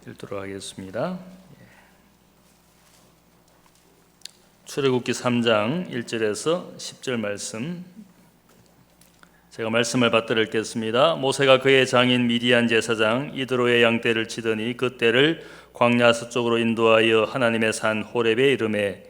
읽도록 하겠습니다. 출애굽기 3장 1절에서 10절 말씀, 제가 말씀을 받들어 읽겠습니다. 모세가 그의 장인 미디안 제사장 이드로의 양떼를 치더니 그 떼를 광야 서쪽으로 인도하여 하나님의 산 호렙에 이르매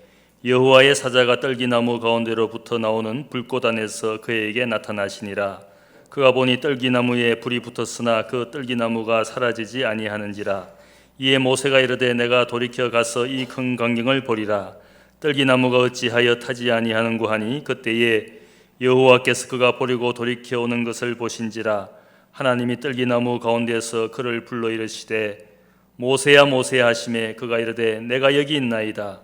여호와의 사자가 떨기나무 가운데로부터 나오는 불꽃 안에서 그에게 나타나시니라. 그가 보니 떨기나무에 불이 붙었으나 그 떨기나무가 사라지지 아니하는지라. 이에 모세가 이르되 내가 돌이켜 가서 이 큰 광경을 보리라. 떨기나무가 어찌하여 타지 아니하는고 하니 그때에 여호와께서 그가 보려고 돌이켜 오는 것을 보신지라. 하나님이 떨기나무 가운데서 그를 불러 이르시되 모세야 모세야 하시매 그가 이르되 내가 여기 있나이다.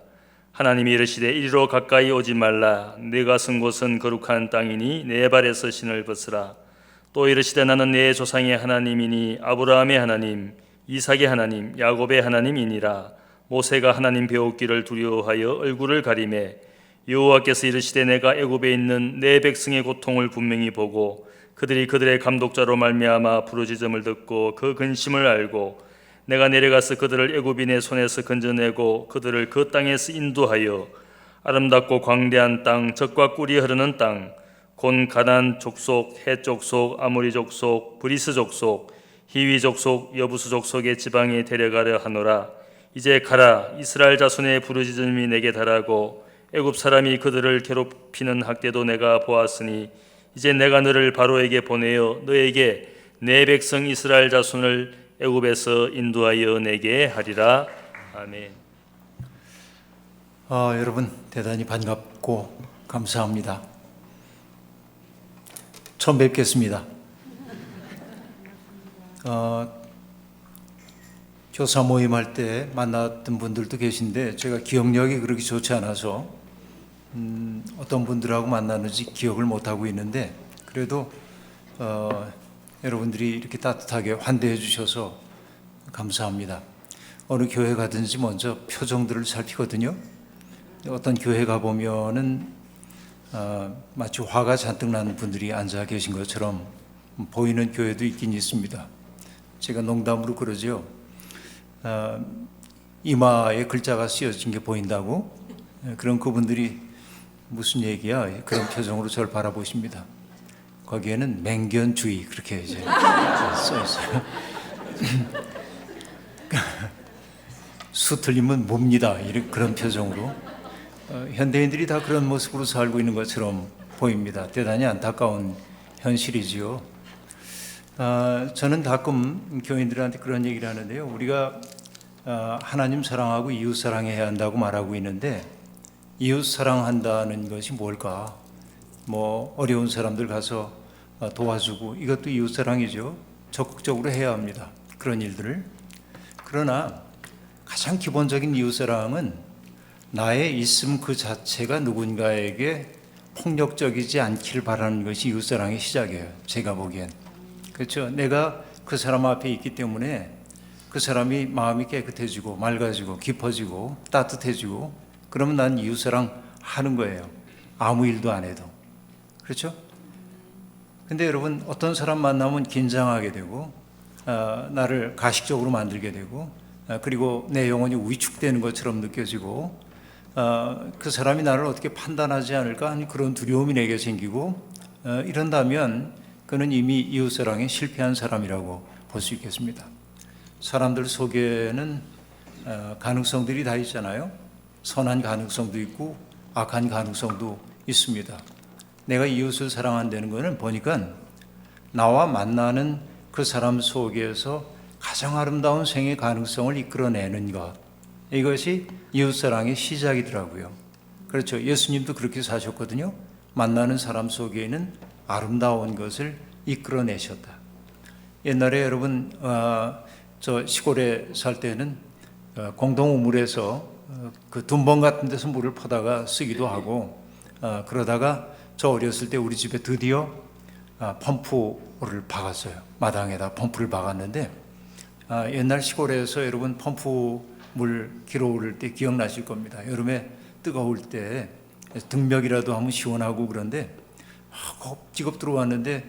하나님이 이르시되 이리로 가까이 오지 말라. 네가 선 곳은 거룩한 땅이니 내 발에서 신을 벗으라. 또 이르시되 나는 네 조상의 하나님이니 아브라함의 하나님 이삭의 하나님 야곱의 하나님이니라. 모세가 하나님 배우기를 두려워하여 얼굴을 가리매 여호와께서 이르시되 내가 애굽에 있는 내 백성의 고통을 분명히 보고 그들이 그들의 감독자로 말미암아 부르짖음을 듣고 그 근심을 알고 내가 내려가서 그들을 애굽인의 손에서 건져내고 그들을 그 땅에서 인도하여 아름답고 광대한 땅 젖과 꿀이 흐르는 땅 곧 가나안 족속, 헷 족속, 아모리 족속, 브리스 족속, 히위 족속, 여부수 족속의 지방에 데려가려 하노라. 이제 가라. 이스라엘 자손의 부르짖음이 내게 달하고 애굽 사람이 그들을 괴롭히는 학대도 내가 보았으니 이제 내가 너를 바로에게 보내어 너에게 내 백성 이스라엘 자손을 애굽에서 인도하여 내게 하리라. 아멘. 여러분 대단히 반갑고 감사합니다. 처음 뵙겠습니다. 교사 모임할 때 만났던 분들도 계신데 제가 기억력이 그렇게 좋지 않아서 어떤 분들하고 만나는지 기억을 못하고 있는데 그래도 여러분들이 이렇게 따뜻하게 환대해 주셔서 감사합니다. 어느 교회 가든지 먼저 표정들을 살피거든요. 어떤 교회 가보면은 마치 화가 잔뜩 나는 분들이 앉아 계신 것처럼 보이는 교회도 있긴 있습니다. 제가 농담으로 그러죠. 이마에 글자가 쓰여진 게 보인다고? 그럼 그분들이 무슨 얘기야? 그런 표정으로 저를 바라보십니다. 거기에는 맹견주의 그렇게 이제 써 있어요. 수 틀리면 뭡니다. 이런 그런 표정으로 현대인들이 다 그런 모습으로 살고 있는 것처럼 보입니다. 대단히 안타까운 현실이지요. 저는 가끔 교인들한테 그런 얘기를 하는데요. 우리가 하나님 사랑하고 이웃 사랑해야 한다고 말하고 있는데 이웃 사랑한다는 것이 뭘까? 뭐 어려운 사람들 가서 도와주고 이것도 이웃 사랑이죠. 적극적으로 해야 합니다. 그런 일들을. 그러나 가장 기본적인 이웃 사랑은 나의 있음 그 자체가 누군가에게 폭력적이지 않기를 바라는 것이 이웃 사랑의 시작이에요. 제가 보기엔. 그렇죠. 내가 그 사람 앞에 있기 때문에 그 사람이 마음이 깨끗해지고 맑아지고 깊어지고 따뜻해지고 그러면 난 이웃사랑 하는 거예요. 아무 일도 안 해도. 그렇죠? 근데 여러분 어떤 사람 만나면 긴장하게 되고 나를 가식적으로 만들게 되고 그리고 내 영혼이 위축되는 것처럼 느껴지고 그 사람이 나를 어떻게 판단하지 않을까 하는 그런 두려움이 내게 생기고 이런다면 그는 이미 이웃사랑에 실패한 사람이라고 볼 수 있겠습니다. 사람들 속에는 가능성들이 다 있잖아요. 선한 가능성도 있고 악한 가능성도 있습니다. 내가 이웃을 사랑한다는 것은 보니까 나와 만나는 그 사람 속에서 가장 아름다운 생의 가능성을 이끌어내는 것, 이것이 이웃사랑의 시작이더라고요. 그렇죠. 예수님도 그렇게 사셨거든요. 만나는 사람 속에는 아름다운 것을 이끌어내셨다. 옛날에 여러분 저 시골에 살 때는 공동우물에서 그 둔벙 같은 데서 물을 퍼다가 쓰기도 하고 그러다가 저 어렸을 때 우리 집에 드디어 펌프를 박았어요. 마당에다 펌프를 박았는데 옛날 시골에서 여러분 펌프 물 길어오를 때 기억나실 겁니다. 여름에 뜨거울 때 등벽이라도 하면 시원하고 그런데 곱지겁 들어왔는데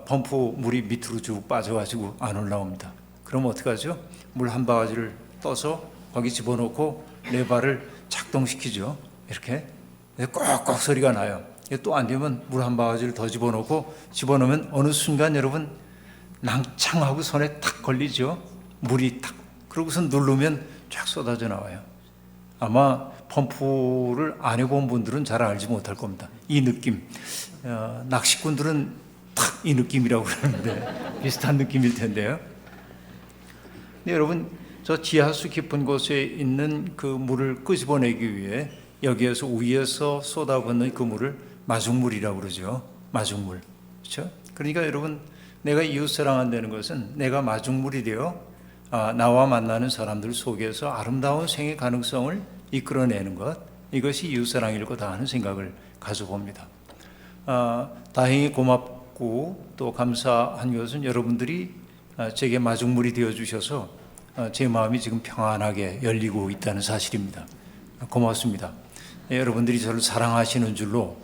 펌프 물이 밑으로 쭉 빠져가지고 안 올라옵니다. 그럼 어떡하죠? 물 한 바가지를 떠서 거기 집어넣고 레바를 작동시키죠. 이렇게 꼭꼭 소리가 나요. 또 안 되면 물 한 바가지를 더 집어넣으면 어느 순간 여러분 낭창하고 손에 탁 걸리죠. 물이 탁. 그러고서 누르면 쫙 쏟아져 나와요. 아마 펌프를 안 해본 분들은 잘 알지 못할 겁니다. 이 느낌. 낚시꾼들은 탁 이 느낌이라고 그러는데 비슷한 느낌일 텐데요. 근데 여러분, 저 지하수 깊은 곳에 있는 그 물을 끄집어내기 위해 여기에서 위에서 쏟아붓는 그 물을 마중물이라고 그러죠. 마중물. 그렇죠? 그러니까 여러분, 내가 이웃 사랑한다는 것은 내가 마중물이 되어 나와 만나는 사람들 속에서 아름다운 생의 가능성을 이끌어내는 것, 이것이 이웃 사랑일 거다 하는 생각을 가져봅니다. 다행히 고맙고 또 감사한 것은 여러분들이 제게 마중물이 되어 주셔서 제 마음이 지금 평안하게 열리고 있다는 사실입니다. 고맙습니다. 여러분들이 저를 사랑하시는 줄로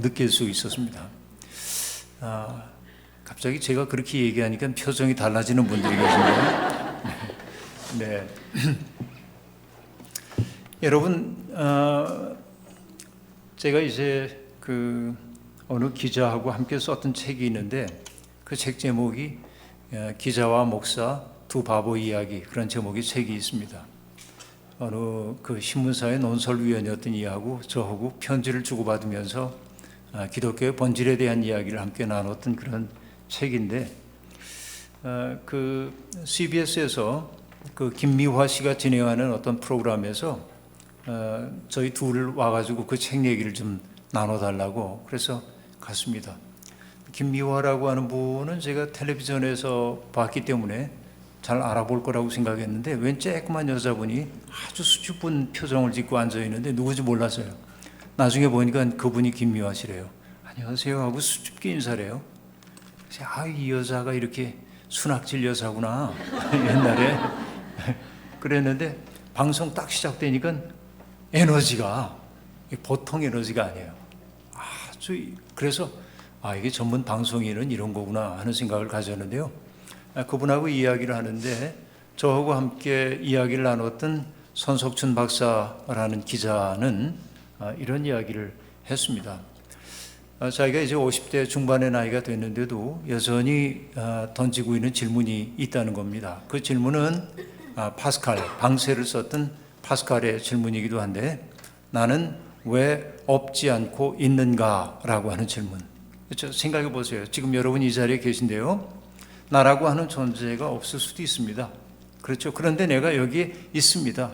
느낄 수 있었습니다. 갑자기 제가 그렇게 얘기하니까 표정이 달라지는 분들이 계신데요. 네. 여러분, 제가 이제 어느 기자하고 함께 썼던 책이 있는데 그 책 제목이 기자와 목사 두 바보 이야기, 그런 제목의 책이 있습니다. 어느 그 신문사의 논설위원이었던 이하고 저하고 편지를 주고받으면서 기독교의 본질에 대한 이야기를 함께 나눴던 그런 책인데, 그 CBS에서 그 김미화 씨가 진행하는 어떤 프로그램에서 저희 둘을 와가지고 그 책 얘기를 좀 나눠달라고 그래서 갔습니다. 김미화라고 하는 분은 제가 텔레비전에서 봤기 때문에 잘 알아볼 거라고 생각했는데 웬 쬐끄만 여자분이 아주 수줍은 표정을 짓고 앉아있는데 누구지 몰랐어요. 나중에 보니까 그분이 김미화 씨래요. 안녕하세요 하고 수줍게 인사를 해요. 이 여자가 이렇게 순학질 여자구나 옛날에 그랬는데 방송 딱 시작되니까 에너지가 보통 에너지가 아니에요. 그래서 이게 전문 방송인은 이런 거구나 하는 생각을 가졌는데요. 그분하고 이야기를 하는데 저하고 함께 이야기를 나눴던 손석춘 박사라는 기자는 이런 이야기를 했습니다. 자기가 이제 50대 중반의 나이가 됐는데도 여전히 던지고 있는 질문이 있다는 겁니다. 그 질문은 파스칼, 방세를 썼던 파스칼의 질문이기도 한데, 나는 왜 없지 않고 있는가라고 하는 질문. 그렇죠? 생각해 보세요. 지금 여러분 이 자리에 계신데요. 나라고 하는 존재가 없을 수도 있습니다. 그렇죠? 그런데 내가 여기에 있습니다.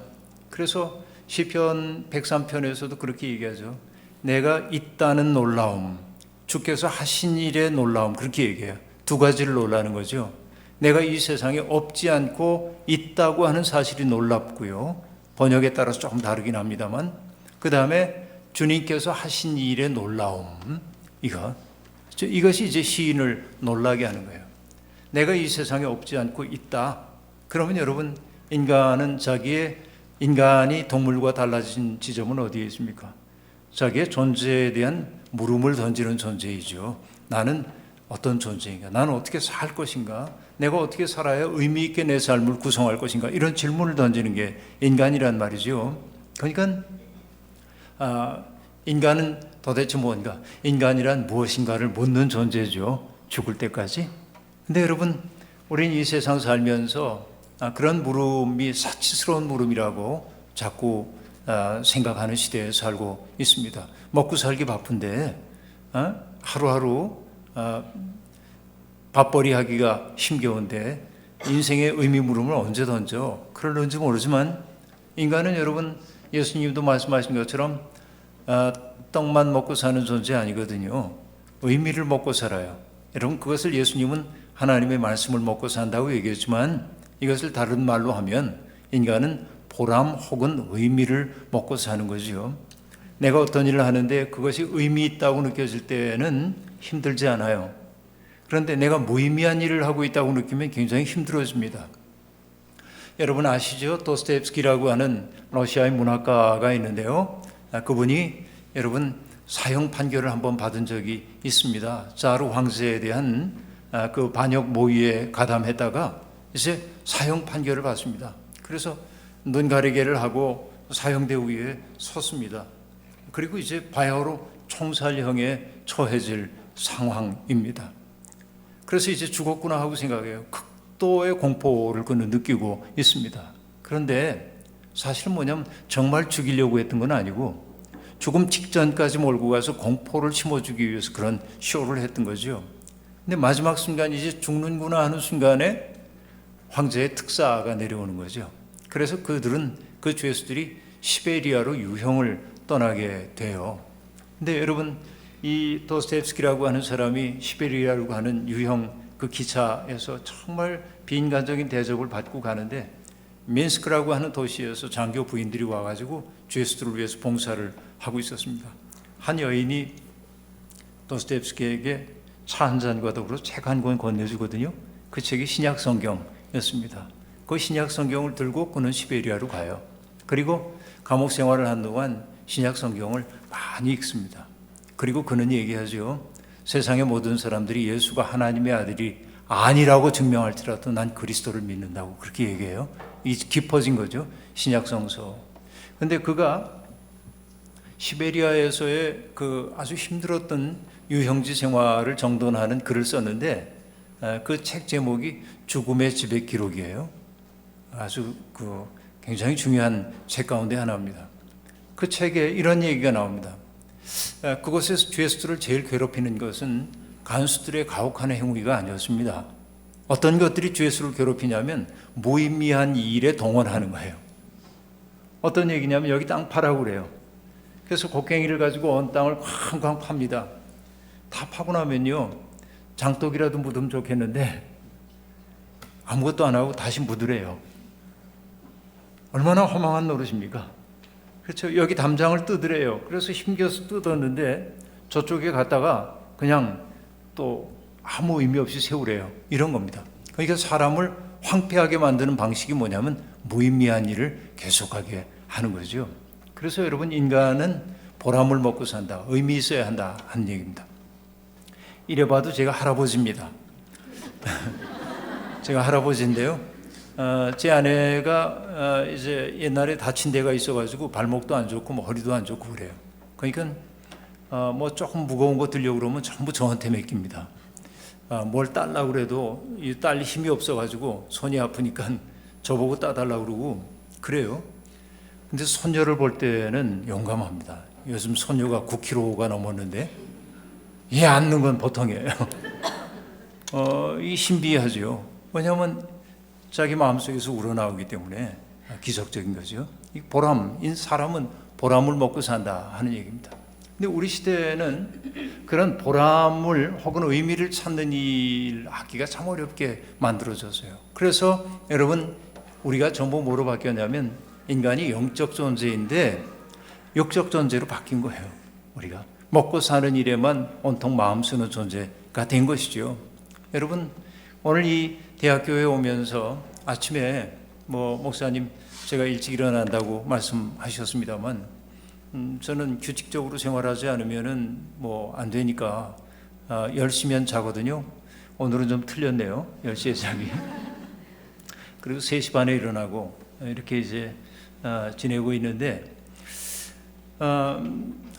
그래서 시편 103편에서도 그렇게 얘기하죠. 내가 있다는 놀라움, 주께서 하신 일의 놀라움, 그렇게 얘기해요. 두 가지를 놀라는 거죠. 내가 이 세상에 없지 않고 있다고 하는 사실이 놀랍고요. 번역에 따라서 조금 다르긴 합니다만, 그 다음에 주님께서 하신 일의 놀라움, 이것이 이제 시인을 놀라게 하는 거예요. 내가 이 세상에 없지 않고 있다. 그러면 여러분, 인간이 동물과 달라진 지점은 어디에 있습니까? 자기의 존재에 대한 물음을 던지는 존재이죠. 나는 어떤 존재인가? 나는 어떻게 살 것인가? 내가 어떻게 살아야 의미 있게 내 삶을 구성할 것인가? 이런 질문을 던지는 게 인간이란 말이죠. 그러니까 인간은 도대체 뭔가? 인간이란 무엇인가를 묻는 존재죠. 죽을 때까지. 근데 여러분, 우리는 이 세상 살면서 그런 물음이 사치스러운 물음이라고 자꾸 생각하는 시대에 살고 있습니다. 먹고 살기 바쁜데 하루하루 밥벌이 하기가 힘겨운데 인생의 의미 물음을 언제 던져? 그럴는지 모르지만 인간은 여러분, 예수님도 말씀하신 것처럼 떡만 먹고 사는 존재 아니거든요. 의미를 먹고 살아요. 여러분, 그것을 예수님은 하나님의 말씀을 먹고 산다고 얘기했지만, 이것을 다른 말로 하면 인간은 보람 혹은 의미를 먹고 사는 거죠. 내가 어떤 일을 하는데 그것이 의미 있다고 느껴질 때는 힘들지 않아요. 그런데 내가 무의미한 일을 하고 있다고 느끼면 굉장히 힘들어집니다. 여러분 아시죠? 도스토옙스키라고 하는 러시아의 문학가가 있는데요. 그분이 여러분 사형 판결을 한번 받은 적이 있습니다. 자르 황제에 대한 그 반역 모의에 가담했다가 이제 사형 판결을 받습니다. 그래서 눈 가리개를 하고 사형대 위에 섰습니다. 그리고 이제 바야흐로 총살형에 처해질 상황입니다. 그래서 이제 죽었구나 하고 생각해요. 극도의 공포를 그는 느끼고 있습니다. 그런데 사실은 뭐냐면 정말 죽이려고 했던 건 아니고 죽음 직전까지 몰고 가서 공포를 심어주기 위해서 그런 쇼를 했던 거죠. 근데 마지막 순간 이제 죽는구나 하는 순간에 황제의 특사가 내려오는 거죠. 그래서 그들은 그 죄수들이 시베리아로 유형을 떠나게 돼요. 근데 여러분 이 도스토옙스키라고 하는 사람이 시베리아라고 하는 유형 그 기차에서 정말 비인간적인 대접을 받고 가는데 민스크라고 하는 도시에서 장교 부인들이 와가지고 죄수들을 위해서 봉사를 하고 있었습니다. 한 여인이 도스토옙스키에게 차 한 잔과 더불어 책 한 권 건네주거든요. 그 책이 신약 성경이었습니다. 그 신약 성경을 들고 그는 시베리아로 가요. 그리고 감옥 생활을 한 동안 신약 성경을 많이 읽습니다. 그리고 그는 얘기하죠. 세상의 모든 사람들이 예수가 하나님의 아들이 아니라고 증명할지라도 난 그리스도를 믿는다고 그렇게 얘기해요. 이 깊어진 거죠. 신약 성서. 근데 그가 시베리아에서의 그 아주 힘들었던 유형지 생활을 정돈하는 글을 썼는데 그 책 제목이 죽음의 지배 기록이에요. 아주 그 굉장히 중요한 책 가운데 하나입니다. 그 책에 이런 얘기가 나옵니다. 그곳에서 죄수들을 제일 괴롭히는 것은 간수들의 가혹한 행위가 아니었습니다. 어떤 것들이 죄수를 괴롭히냐면 무의미한 일에 동원하는 거예요. 어떤 얘기냐면 여기 땅 파라고 그래요. 그래서 곡괭이를 가지고 온 땅을 쾅쾅 팝니다. 다 파고 나면요 장독이라도 묻으면 좋겠는데 아무것도 안 하고 다시 묻으래요. 얼마나 허망한 노릇입니까? 그렇죠. 여기 담장을 뜯으래요. 그래서 힘겨서 뜯었는데 저쪽에 갔다가 그냥 또 아무 의미 없이 세우래요. 이런 겁니다. 그러니까 사람을 황폐하게 만드는 방식이 뭐냐면 무의미한 일을 계속하게 하는 거죠. 그래서 여러분 인간은 보람을 먹고 산다. 의미 있어야 한다 하는 얘기입니다. 이래봐도 제가 할아버지입니다. 제가 할아버지인데요. 제 아내가 이제 옛날에 다친 데가 있어가지고 발목도 안 좋고 뭐 허리도 안 좋고 그래요. 그러니까 뭐 조금 무거운 거 들려고 그러면 전부 저한테 맡깁니다. 뭘 따려고 그래도 이 딸 힘이 없어가지고 손이 아프니까 저보고 따달라고 그러고 그래요. 근데 손녀를 볼 때는 용감합니다. 요즘 손녀가 9kg가 넘었는데 얘 안는 건 보통이에요. 이 신비하죠. 왜냐하면 자기 마음속에서 우러나오기 때문에 기적적인 거죠. 이 보람, 사람은 보람을 먹고 산다 하는 얘기입니다. 근데 우리 시대는 그런 보람을 혹은 의미를 찾는 일 하기가 참 어렵게 만들어졌어요. 그래서 여러분 우리가 전부 뭐로 바뀌었냐면 인간이 영적 존재인데 육적 존재로 바뀐 거예요. 우리가 먹고 사는 일에만 온통 마음 쓰는 존재가 된 것이죠. 여러분 오늘 이 대학교에 오면서 아침에 뭐 목사님 제가 일찍 일어난다고 말씀하셨습니다만 저는 규칙적으로 생활하지 않으면은 뭐 안 되니까 10시면 자거든요. 오늘은 좀 틀렸네요. 10시에 자기. 그리고 3시 반에 일어나고 이렇게 이제 지내고 있는데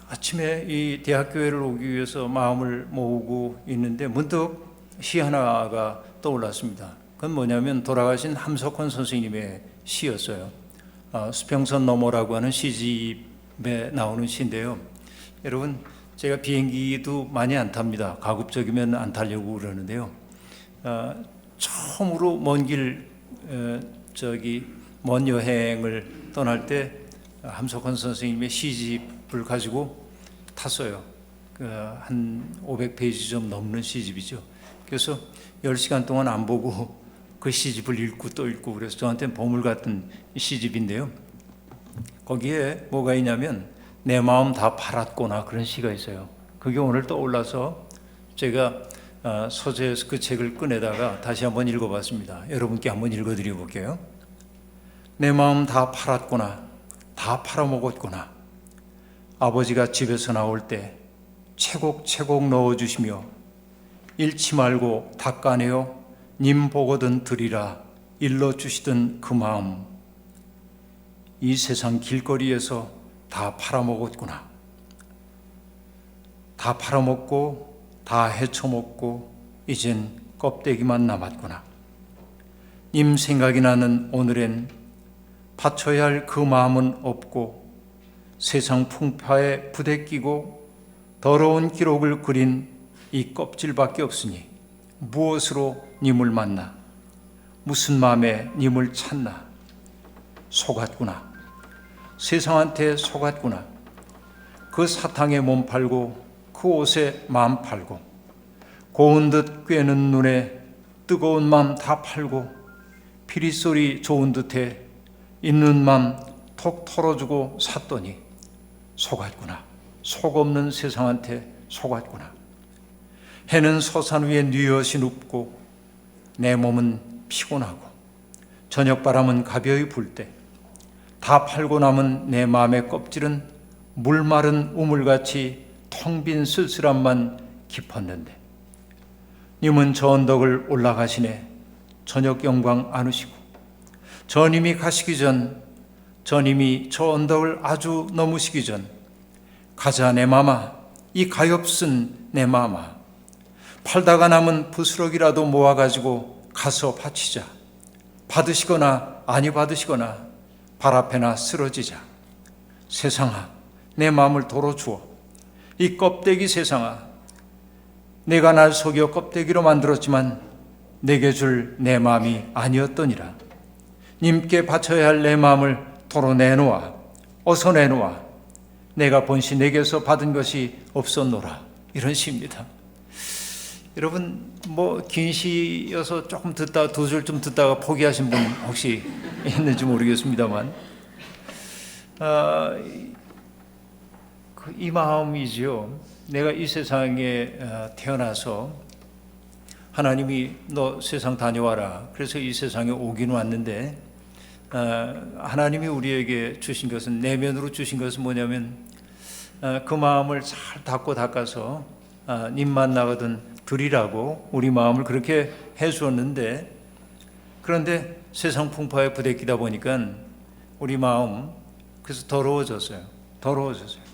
아침에 이 대학교회를 오기 위해서 마음을 모으고 있는데 문득 시 하나가 떠올랐습니다. 그건 뭐냐면 돌아가신 함석헌 선생님의 시였어요. 수평선 너머라고 하는 시집에 나오는 시인데요. 여러분 제가 비행기도 많이 안 탑니다. 가급적이면 안 타려고 그러는데요. 처음으로 먼 여행을 떠날 때 함석헌 선생님의 시집을 가지고 탔어요. 한 500페이지 좀 넘는 시집이죠. 그래서 10시간 동안 안 보고 그 시집을 읽고 또 읽고 그래서 저한테는 보물 같은 시집인데요. 거기에 뭐가 있냐면 내 마음 다 팔았구나 그런 시가 있어요. 그게 오늘 떠올라서 제가 서재에서 그 책을 꺼내다가 다시 한번 읽어봤습니다. 여러분께 한번 읽어드려 볼게요. 내 마음 다 팔았구나. 다 팔아먹었구나. 아버지가 집에서 나올 때 채곡채곡 넣어주시며 잃지 말고 닦아내어 님 보거든 드리라 일러주시던 그 마음, 이 세상 길거리에서 다 팔아먹었구나. 다 팔아먹고 다 헤쳐먹고 이젠 껍데기만 남았구나. 님 생각이 나는 오늘엔 바쳐야 할 그 마음은 없고 세상 풍파에 부대끼고 더러운 기록을 그린 이 껍질밖에 없으니 무엇으로 님을 만나 무슨 마음에 님을 찾나. 속았구나. 세상한테 속았구나. 그 사탕에 몸 팔고 그 옷에 마음 팔고 고운 듯 꿰는 눈에 뜨거운 마음 다 팔고 피리소리 좋은 듯해 있는 마음 톡 털어주고 샀더니 속았구나. 속 없는 세상한테 속았구나. 해는 서산 위에 뉘엿이 눕고 내 몸은 피곤하고 저녁바람은 가벼이 불 때 다 팔고 남은 내 마음의 껍질은 물마른 우물같이 텅 빈 쓸쓸함만 깊었는데 님은 저 언덕을 올라가시네. 저녁 영광 안으시고 저님이 가시기 전, 저님이 저 언덕을 아주 넘으시기 전 가자 내 맘아, 이 가엾은 내 맘아, 팔다가 남은 부스러기라도 모아가지고 가서 바치자. 받으시거나 아니 받으시거나 발 앞에나 쓰러지자. 세상아, 내 마음을 도로 주어. 이 껍데기 세상아, 내가 날 속여 껍데기로 만들었지만 내게 줄 내 마음이 아니었더니라. 님께 바쳐야 할 내 마음을 도로 내놓아. 어서 내놓아. 내가 본시 내게서 받은 것이 없었노라. 이런 시입니다. 여러분, 긴 시여서 조금 듣다가 두 줄 좀 듣다가 포기하신 분 혹시 있는지 모르겠습니다만, 이 마음이지요. 내가 이 세상에 태어나서 하나님이 너 세상 다녀와라. 그래서 이 세상에 오긴 왔는데, 하나님이 우리에게 주신 것은, 내면으로 주신 것은 뭐냐면, 그 마음을 잘 닦고 닦아서 님 만나거든 드리라고 우리 마음을 그렇게 해 주었는데, 그런데 세상 풍파에 부대끼다 보니까 우리 마음 그래서 더러워졌어요.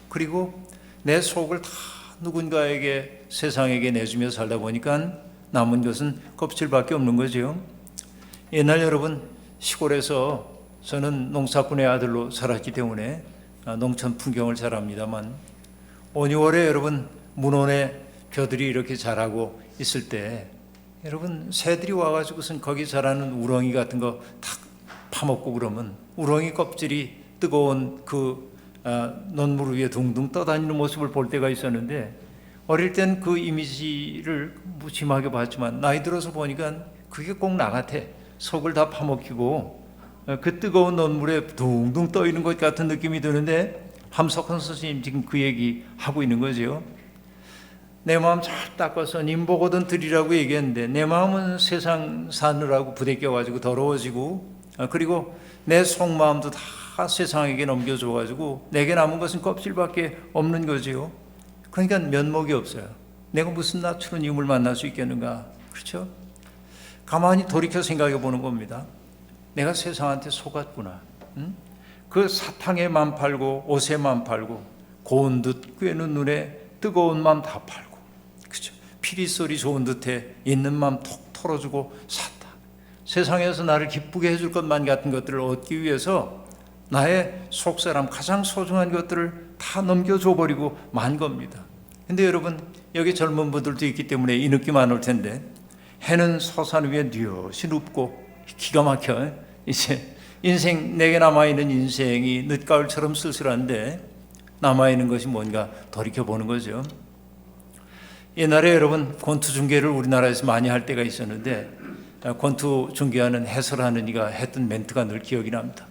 그리고 내 속을 다 누군가에게, 세상에게 내주며 살다 보니까 남은 것은 껍질밖에 없는 거죠. 옛날 여러분, 시골에서 저는 농사꾼의 아들로 살았기 때문에 농촌 풍경을 잘 압니다만, 5, 6월에 여러분 문온에 벼들이 이렇게 자라고 있을 때 여러분 새들이 와가지고선 거기 자라는 우렁이 같은 거 탁 파먹고 그러면 우렁이 껍질이 뜨거운 그 논물 위에 둥둥 떠다니는 모습을 볼 때가 있었는데, 어릴 땐 그 이미지를 무심하게 봤지만 나이 들어서 보니까 그게 꼭 나 같아. 속을 다 파먹히고 그 뜨거운 논물에 둥둥 떠 있는 것 같은 느낌이 드는데, 함석헌 선생님 지금 그 얘기 하고 있는 거죠. 내 마음 잘 닦아서 님 보거든 드리라고 얘기했는데, 내 마음은 세상 사느라고 부대껴가지고 더러워지고, 그리고 내 속마음도 다 세상에게 넘겨줘가지고 내게 남은 것은 껍질밖에 없는 거지요. 그러니까 면목이 없어요. 내가 무슨 낯으로 님을 만날 수 있겠는가. 그렇죠? 가만히 돌이켜 생각해 보는 겁니다. 내가 세상한테 속았구나. 그 사탕에 맘 팔고 옷에 맘 팔고 고운 듯 꿰는 눈에 뜨거운 맘 다 팔고, 그죠? 피리소리 좋은 듯해 있는 맘 톡 털어주고 샀다. 세상에서 나를 기쁘게 해줄 것만 같은 것들을 얻기 위해서 나의 속사람, 가장 소중한 것들을 다 넘겨줘 버리고 만 겁니다. 근데 여러분, 여기 젊은 분들도 있기 때문에 이 느낌 안 올 텐데, 해는 서산 위에 뉘엿이 눕고, 기가 막혀. 이제 인생, 내게 남아있는 인생이 늦가을처럼 쓸쓸한데 남아있는 것이 뭔가 돌이켜보는 거죠. 옛날에 여러분 권투 중계를 우리나라에서 많이 할 때가 있었는데, 권투 중계하는 해설하는 이가 했던 멘트가 늘 기억이 납니다.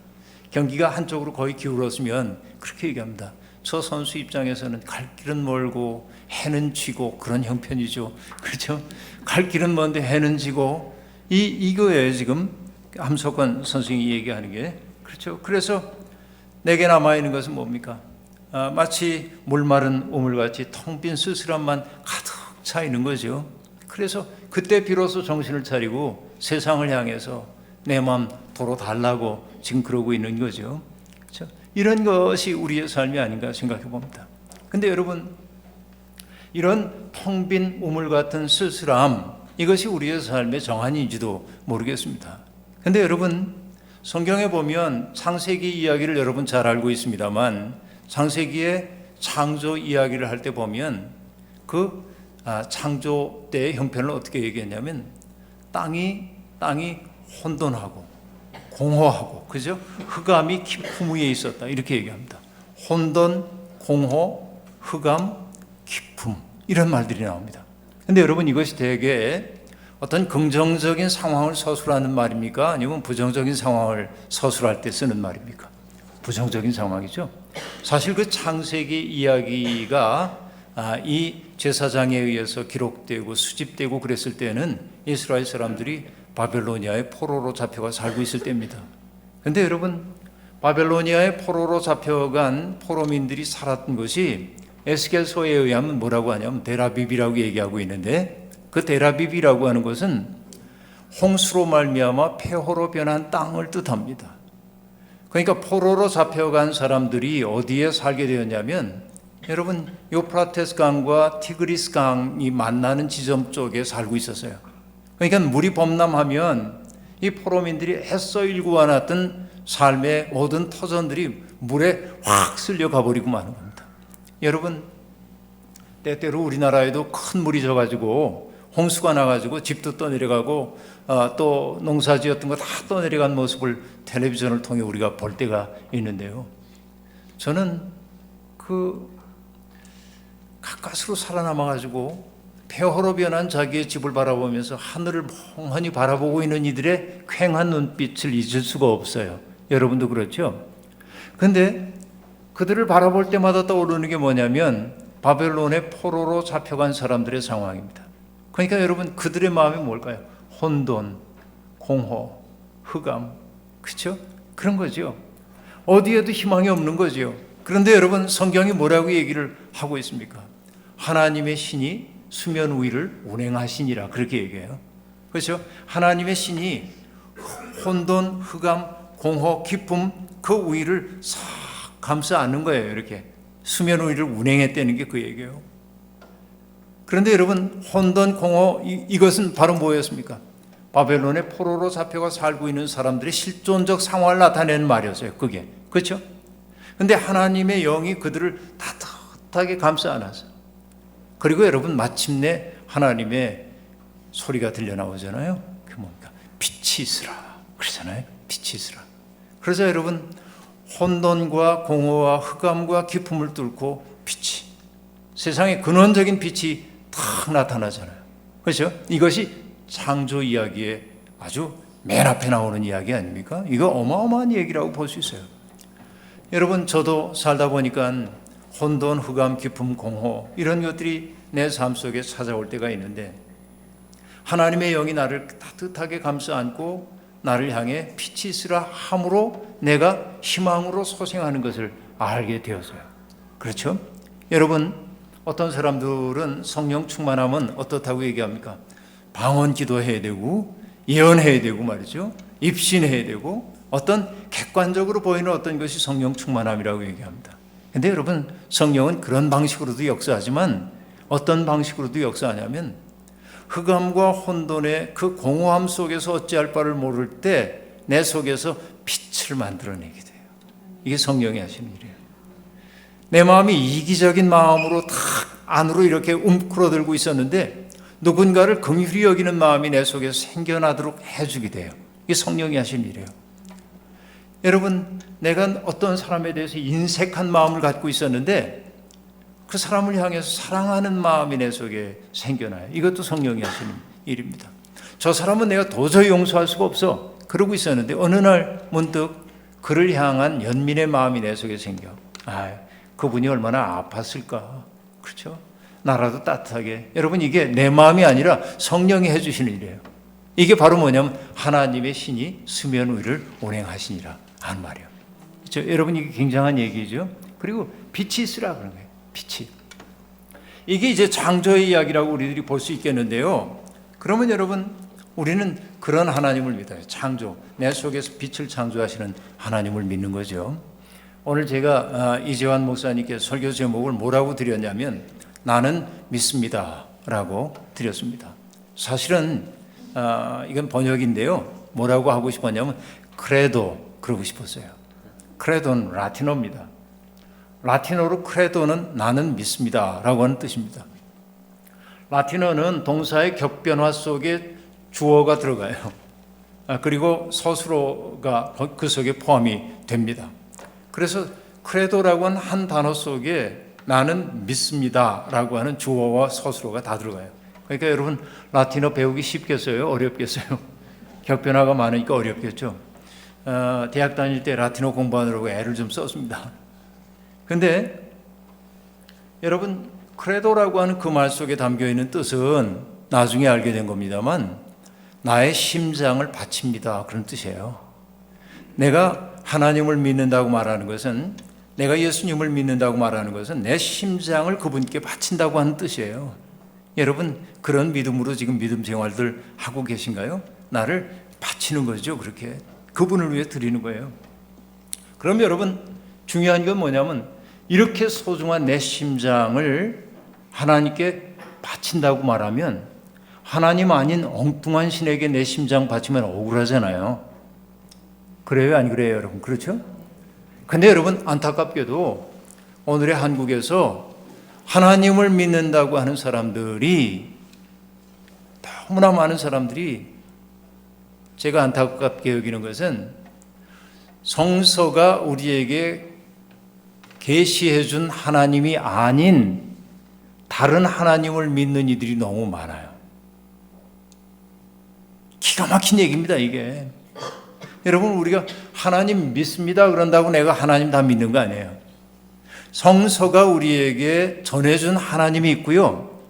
경기가 한쪽으로 거의 기울었으면 그렇게 얘기합니다. 저 선수 입장에서는 갈 길은 멀고 해는 지고, 그런 형편이죠. 그렇죠? 갈 길은 먼데 해는 지고, 이거예요 지금 함석헌 선생님이 얘기하는 게. 그렇죠? 그래서 내게 남아있는 것은 뭡니까? 마치 물마른 우물같이 텅 빈 쓸쓸함만 가득 차 있는 거죠. 그래서 그때 비로소 정신을 차리고 세상을 향해서 내 마음 도로 달라고 지금 그러고 있는 거죠. 그렇죠? 이런 것이 우리의 삶이 아닌가 생각해 봅니다. 근데 여러분, 이런 텅 빈 우물 같은 쓸쓸함, 이것이 우리의 삶의 정한인지도 모르겠습니다. 근데 여러분, 성경에 보면 창세기 이야기를 여러분 잘 알고 있습니다만, 창세기의 창조 이야기를 할 때 보면 그 창조 때의 형편을 어떻게 얘기했냐면 땅이 혼돈하고 공허하고, 그죠? 흑암이 깊음 위에 있었다, 이렇게 얘기합니다. 혼돈, 공허, 흑암, 깊음, 이런 말들이 나옵니다. 근데 여러분, 이것이 대개 어떤 긍정적인 상황을 서술하는 말입니까? 아니면 부정적인 상황을 서술할 때 쓰는 말입니까? 부정적인 상황이죠. 사실 그 창세기 이야기가 이 제사장에 의해서 기록되고 수집되고 그랬을 때는 이스라엘 사람들이 바벨로니아의 포로로 잡혀가 살고 있을 때입니다. 그런데 여러분, 바벨로니아의 포로로 잡혀간 포로민들이 살았던 것이 에스겔서에 의하면 뭐라고 하냐면 데라비비라고 얘기하고 있는데, 그 데라비비라고 하는 것은 홍수로 말미암아 폐허로 변한 땅을 뜻합니다. 그러니까 포로로 잡혀간 사람들이 어디에 살게 되었냐면, 여러분, 요프라테스 강과 티그리스 강이 만나는 지점 쪽에 살고 있었어요. 그러니까 물이 범람하면 이 포로민들이 애써 일구어놨던 삶의 모든 터전들이 물에 확 쓸려가 버리고 마는 겁니다. 여러분, 때때로 우리나라에도 큰 물이 져가지고 홍수가 나가지고 집도 떠내려가고 또 농사지었던 거 다 떠내려간 모습을 텔레비전을 통해 우리가 볼 때가 있는데요. 저는 그 가까스로 살아남아가지고 폐허로 변한 자기의 집을 바라보면서 하늘을 멍하니 바라보고 있는 이들의 쾌한 눈빛을 잊을 수가 없어요. 여러분도 그렇죠? 그런데 그들을 바라볼 때마다 떠오르는 게 뭐냐면 바벨론의 포로로 잡혀간 사람들의 상황입니다. 그러니까 여러분, 그들의 마음이 뭘까요? 혼돈, 공허, 흑암, 그렇죠? 그런 거죠. 어디에도 희망이 없는 거죠. 그런데 여러분, 성경이 뭐라고 얘기를 하고 있습니까? 하나님의 신이 수면 위를 운행하시니라, 그렇게 얘기해요. 그렇죠? 하나님의 신이 혼돈, 흑암, 공허, 기쁨, 그 위를 싹 감싸 안는 거예요. 이렇게 수면 위를 운행했다는 게 그 얘기예요. 그런데 여러분, 혼돈, 공허, 이것은 바로 뭐였습니까? 바벨론의 포로로 잡혀가 살고 있는 사람들의 실존적 상황을 나타내는 말이었어요. 그게. 그렇죠? 그런데 하나님의 영이 그들을 따뜻하게 감싸 안았어요. 그리고 여러분, 마침내 하나님의 소리가 들려 나오잖아요. 그게 뭡니까? 빛이 있으라 그러잖아요. 빛이 있으라. 그래서 여러분, 혼돈과 공허와 흑암과 기쁨을 뚫고 빛이, 세상의 근원적인 빛이 탁 나타나잖아요. 그렇죠? 이것이 창조 이야기의 아주 맨 앞에 나오는 이야기 아닙니까? 이거 어마어마한 얘기라고 볼 수 있어요. 여러분, 저도 살다 보니까 혼돈, 흑암, 기쁨, 공허, 이런 것들이 내 삶 속에 찾아올 때가 있는데, 하나님의 영이 나를 따뜻하게 감싸 안고 나를 향해 빛이 있으라 함으로 내가 희망으로 소생하는 것을 알게 되었어요. 그렇죠? 여러분, 어떤 사람들은 성령 충만하면 어떻다고 얘기합니까? 방언 기도해야 되고 예언해야 되고 말이죠. 입신해야 되고 어떤 객관적으로 보이는 어떤 것이 성령 충만함이라고 얘기합니다. 근데 여러분, 성령은 그런 방식으로도 역사하지만 어떤 방식으로도 역사하냐면 흑암과 혼돈의 그 공허함 속에서 어찌할 바를 모를 때 내 속에서 빛을 만들어내게 돼요. 이게 성령이 하시는 일이에요. 내 마음이 이기적인 마음으로 탁 안으로 이렇게 움크러들고 있었는데 누군가를 긍휼히 여기는 마음이 내 속에서 생겨나도록 해주게 돼요. 이게 성령이 하시는 일이에요. 여러분, 내가 어떤 사람에 대해서 인색한 마음을 갖고 있었는데 그 사람을 향해서 사랑하는 마음이 내 속에 생겨나요. 이것도 성령이 하시는 일입니다. 저 사람은 내가 도저히 용서할 수가 없어, 그러고 있었는데 어느 날 문득 그를 향한 연민의 마음이 내 속에 생겨. 그분이 얼마나 아팠을까. 그렇죠? 나라도 따뜻하게. 여러분, 이게 내 마음이 아니라 성령이 해주시는 일이에요. 이게 바로 뭐냐면 하나님의 신이 수면 위를 운행하시니라 하는 말이에요. 그렇죠? 여러분, 이게 굉장한 얘기죠. 그리고 빛이 있으라 그런 거예요. 빛이. 이게 이제 창조의 이야기라고 우리들이 볼 수 있겠는데요. 그러면 여러분, 우리는 그런 하나님을 믿어요. 창조, 내 속에서 빛을 창조하시는 하나님을 믿는 거죠. 오늘 제가 이재환 목사님께 설교 제목을 뭐라고 드렸냐면 나는 믿습니다 라고 드렸습니다. 사실은 이건 번역인데요. 뭐라고 하고 싶었냐면 크레도 그러고 싶었어요. 크레도는 라틴어입니다. 라틴어로 크레도는 나는 믿습니다 라고 하는 뜻입니다. 라틴어는 동사의 격변화 속에 주어가 들어가요. 그리고 서술어가 그 속에 포함이 됩니다. 그래서 크레도라고 하는 한 단어 속에 나는 믿습니다 라고 하는 주어와 서술어가 다 들어가요. 그러니까 여러분 라틴어 배우기 쉽겠어요? 어렵겠어요? 격변화가 많으니까 어렵겠죠. 대학 다닐 때 라틴어 공부하느라고 애를 좀 썼습니다. 근데 여러분 크레도라고 하는 그 말 속에 담겨있는 뜻은 나중에 알게 된 겁니다만 나의 심장을 바칩니다 그런 뜻이에요. 내가 하나님을 믿는다고 말하는 것은, 내가 예수님을 믿는다고 말하는 것은 내 심장을 그분께 바친다고 하는 뜻이에요. 여러분 그런 믿음으로 지금 믿음 생활들 하고 계신가요? 나를 바치는 거죠. 그렇게 그분을 위해 드리는 거예요. 그럼 여러분 중요한 건 뭐냐면 이렇게 소중한 내 심장을 하나님께 바친다고 말하면 하나님 아닌 엉뚱한 신에게 내 심장 바치면 억울하잖아요. 그래요? 안 그래요 여러분? 그렇죠? 근데 여러분 안타깝게도 오늘의 한국에서 하나님을 믿는다고 하는 사람들이, 너무나 많은 사람들이, 제가 안타깝게 여기는 것은 성서가 우리에게 계시해 준 하나님이 아닌 다른 하나님을 믿는 이들이 너무 많아요. 기가 막힌 얘기입니다 이게. 여러분 우리가 하나님 믿습니다 그런다고 내가 하나님 다 믿는 거 아니에요. 성서가 우리에게 전해준 하나님이 있고요,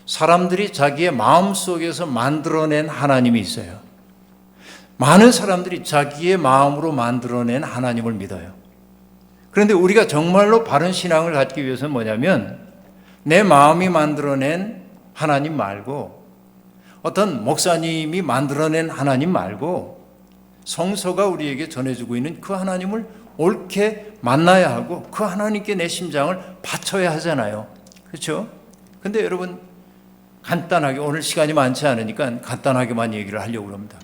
사람들이 자기의 마음속에서 만들어낸 하나님이 있어요. 많은 사람들이 자기의 마음으로 만들어낸 하나님을 믿어요. 그런데 우리가 정말로 바른 신앙을 갖기 위해서는 뭐냐면 내 마음이 만들어낸 하나님 말고, 어떤 목사님이 만들어낸 하나님 말고, 성서가 우리에게 전해주고 있는 그 하나님을 옳게 만나야 하고 그 하나님께 내 심장을 바쳐야 하잖아요. 그렇죠? 근데 여러분 간단하게, 오늘 시간이 많지 않으니까 간단하게만 얘기를 하려고 합니다.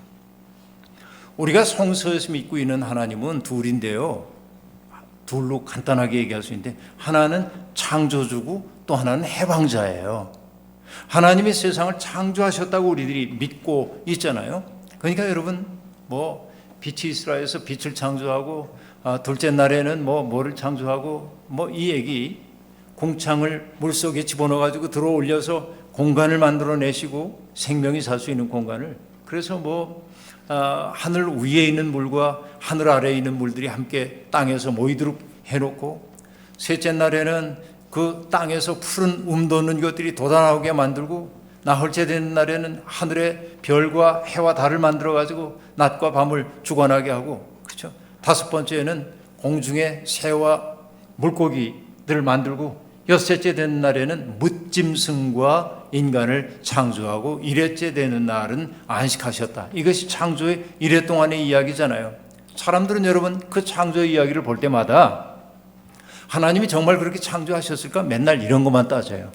우리가 성서에서 믿고 있는 하나님은 둘인데요, 둘로 간단하게 얘기할 수 있는데 하나는 창조주고 또 하나는 해방자예요. 하나님이 세상을 창조하셨다고 우리들이 믿고 있잖아요. 그러니까 여러분 빛이 이스라엘에서 빛을 창조하고 둘째 날에는 뭐를 창조하고 이 얘기, 공창을 물속에 집어넣어가지고 들어 올려서 공간을 만들어내시고 생명이 살 수 있는 공간을, 그래서 하늘 위에 있는 물과 하늘 아래에 있는 물들이 함께 땅에서 모이도록 해놓고, 셋째 날에는 그 땅에서 푸른 돋는 것들이 돋아나오게 만들고, 나흘째 되는 날에는 하늘의 별과 해와 달을 만들어가지고 낮과 밤을 주관하게 하고, 그렇죠? 다섯 번째는 공중의 새와 물고기들을 만들고, 여섯째 되는 날에는 뭇짐승과 인간을 창조하고, 일회째 되는 날은 안식하셨다. 이것이 창조의 이래 동안의 이야기잖아요. 사람들은 여러분 그 창조의 이야기를 볼 때마다 하나님이 정말 그렇게 창조하셨을까? 맨날 이런 것만 따져요.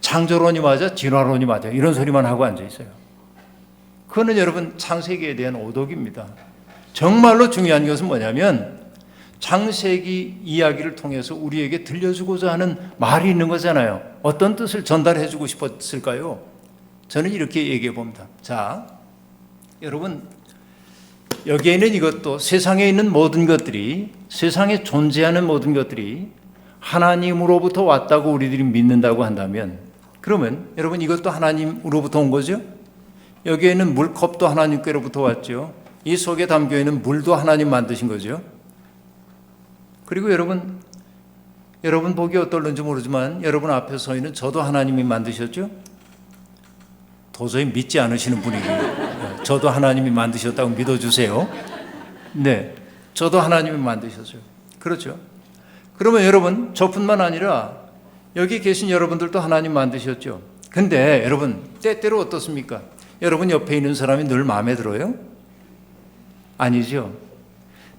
창조론이 맞아? 진화론이 맞아? 이런 소리만 하고 앉아 있어요. 그거는 여러분 창세기에 대한 오독입니다. 정말로 중요한 것은 뭐냐면 창세기 이야기를 통해서 우리에게 들려주고자 하는 말이 있는 거잖아요. 어떤 뜻을 전달해 주고 싶었을까요? 저는 이렇게 얘기해 봅니다. 자, 여러분 여기에 있는 이것도, 세상에 있는 모든 것들이, 세상에 존재하는 모든 것들이 하나님으로부터 왔다고 우리들이 믿는다고 한다면, 그러면 여러분 이것도 하나님으로부터 온 거죠? 여기에 있는 물컵도 하나님께로부터 왔죠. 이 속에 담겨있는 물도 하나님 만드신 거죠. 그리고 여러분 보기 어떨는지 모르지만 여러분 앞에 서 있는 저도 하나님이 만드셨죠? 도저히 믿지 않으시는 분위기. 저도 하나님이 만드셨다고 믿어주세요. 네, 저도 하나님이 만드셨어요. 그렇죠? 그러면 여러분 저뿐만 아니라 여기 계신 여러분들도 하나님 만드셨죠. 근데 여러분 때때로 어떻습니까? 여러분 옆에 있는 사람이 늘 마음에 들어요? 아니죠.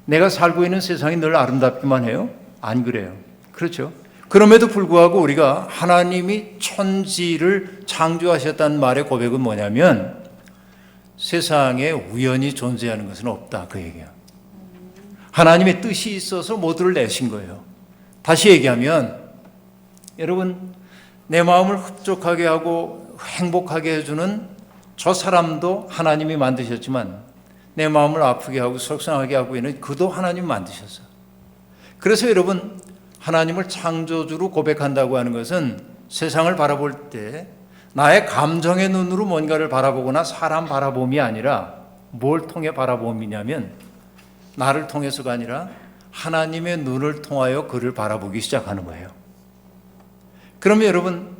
내가 살고 있는 세상이 늘 아름답기만 해요? 안 그래요. 그렇죠. 그럼에도 불구하고 우리가 하나님이 천지를 창조하셨다는 말의 고백은 뭐냐면 세상에 우연히 존재하는 것은 없다, 그 얘기야. 하나님의 뜻이 있어서 모두를 내신 거예요. 다시 얘기하면 여러분, 내 마음을 흡족하게 하고 행복하게 해주는 저 사람도 하나님이 만드셨지만 내 마음을 아프게 하고 속상하게 하고 있는 그도 하나님이 만드셨어요. 그래서 여러분, 하나님을 창조주로 고백한다고 하는 것은 세상을 바라볼 때 나의 감정의 눈으로 뭔가를 바라보거나 사람 바라봄이 아니라 뭘 통해 바라봄이냐면 나를 통해서가 아니라 하나님의 눈을 통하여 그를 바라보기 시작하는 거예요. 그러면 여러분,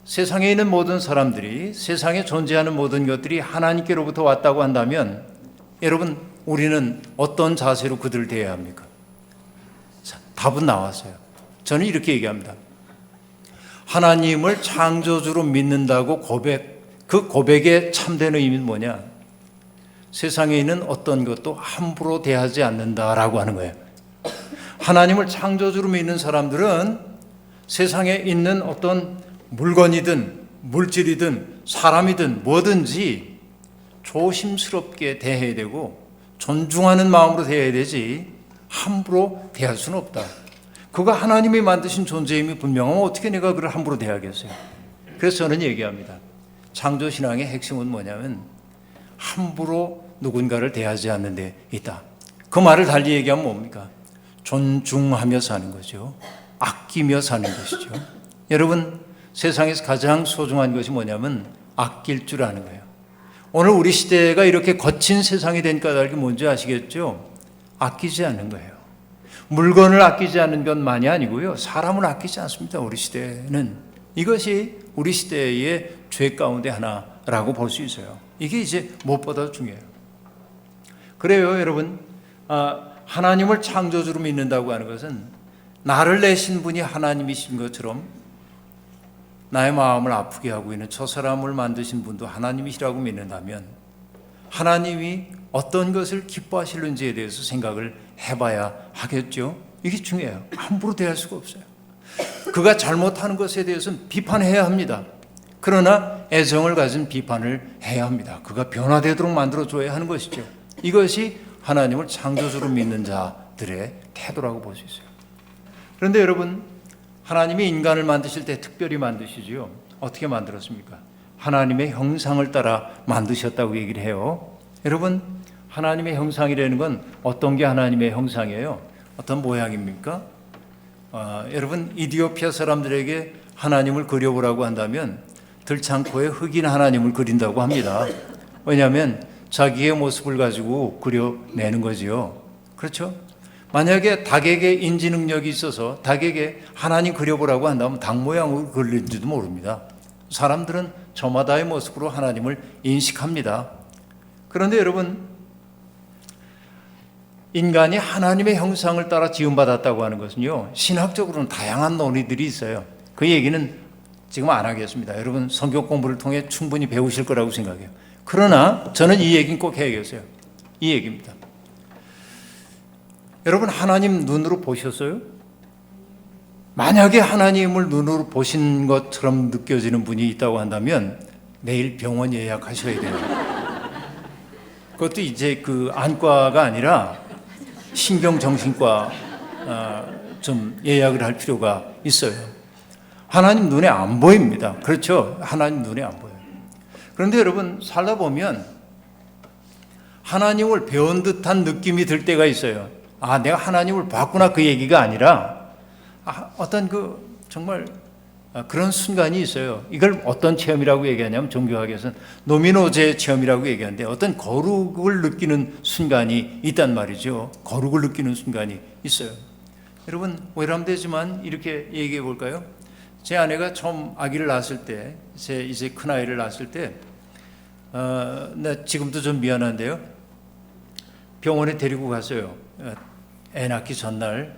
세상에 있는 모든 사람들이, 세상에 존재하는 모든 것들이 하나님께로부터 왔다고 한다면 여러분, 우리는 어떤 자세로 그들을 대해야 합니까? 자, 답은 나왔어요. 저는 이렇게 얘기합니다. 하나님을 창조주로 믿는다고 그 고백의 참된 의미는 뭐냐? 세상에 있는 어떤 것도 함부로 대하지 않는다라고 하는 거예요. 하나님을 창조주로 믿는 사람들은 세상에 있는 어떤 물건이든 물질이든 사람이든 뭐든지 조심스럽게 대해야 되고 존중하는 마음으로 대해야 되지 함부로 대할 수는 없다. 그가 하나님이 만드신 존재임이 분명하면 어떻게 내가 그를 함부로 대하겠어요? 그래서 저는 얘기합니다. 창조신앙의 핵심은 뭐냐면 함부로 누군가를 대하지 않는 데 있다. 그 말을 달리 얘기하면 뭡니까? 존중하며 사는 거죠. 아끼며 사는 것이죠. 여러분, 세상에서 가장 소중한 것이 뭐냐면 아낄 줄 아는 거예요. 오늘 우리 시대가 이렇게 거친 세상이 된 까닭이 뭔지 아시겠죠? 아끼지 않는 거예요. 물건을 아끼지 않는 것만이 아니고요. 사람을 아끼지 않습니다. 우리 시대는. 이것이 우리 시대의 죄 가운데 하나라고 볼 수 있어요. 이게 이제 무엇보다 중요해요. 그래요, 여러분. 하나님을 창조주로 믿는다고 하는 것은 나를 내신 분이 하나님이신 것처럼 나의 마음을 아프게 하고 있는 저 사람을 만드신 분도 하나님이시라고 믿는다면 하나님이 어떤 것을 기뻐하시는지에 대해서 생각을 해봐야 하겠죠. 이게 중요해요. 함부로 대할 수가 없어요. 그가 잘못하는 것에 대해서는 비판해야 합니다. 그러나 애정을 가진 비판을 해야 합니다. 그가 변화되도록 만들어줘야 하는 것이죠. 이것이 하나님을 창조주로 믿는 자들의 태도라고 볼 수 있어요. 그런데 여러분, 하나님이 인간을 만드실 때 특별히 만드시지요. 어떻게 만들었습니까? 하나님의 형상을 따라 만드셨다고 얘기를 해요. 여러분, 하나님의 형상이라는 건 어떤 게 하나님의 형상이에요? 어떤 모양입니까? 여러분, 이디오피아 사람들에게 하나님을 그려보라고 한다면 들창코에 흑인 하나님을 그린다고 합니다. 왜냐하면 자기의 모습을 가지고 그려내는 거지요. 그렇죠? 만약에 닭에게 인지 능력이 있어서 닭에게 하나님 그려보라고 한다면 닭 모양으로 그릴지도 모릅니다. 사람들은 저마다의 모습으로 하나님을 인식합니다. 그런데 여러분, 인간이 하나님의 형상을 따라 지음받았다고 하는 것은요, 신학적으로는 다양한 논의들이 있어요. 그 얘기는 지금 안 하겠습니다. 여러분, 성경 공부를 통해 충분히 배우실 거라고 생각해요. 그러나 저는 이 얘기는 꼭 해야겠어요. 이 얘기입니다. 여러분, 하나님 눈으로 보셨어요? 만약에 하나님을 눈으로 보신 것처럼 느껴지는 분이 있다고 한다면 내일 병원 예약하셔야 돼요. 그것도 이제 그 안과가 아니라 신경정신과 좀 예약을 할 필요가 있어요. 하나님 눈에 안 보입니다. 그렇죠? 하나님 눈에 안 보여요. 그런데 여러분, 살다 보면 하나님을 배운 듯한 느낌이 들 때가 있어요. 아, 내가 하나님을 봤구나, 그 얘기가 아니라 어떤 정말 그런 순간이 있어요. 이걸 어떤 체험이라고 얘기하냐면 종교학에서는 노미노제 체험이라고 얘기하는데 어떤 거룩을 느끼는 순간이 있단 말이죠. 거룩을 느끼는 순간이 있어요. 여러분, 외람되지만 이렇게 얘기해 볼까요? 제 아내가 처음 아기를 낳았을 때, 제 이제 큰아이를 낳았을 때, 나 지금도 좀 미안한데요. 병원에 데리고 갔어요. 애 낳기 전날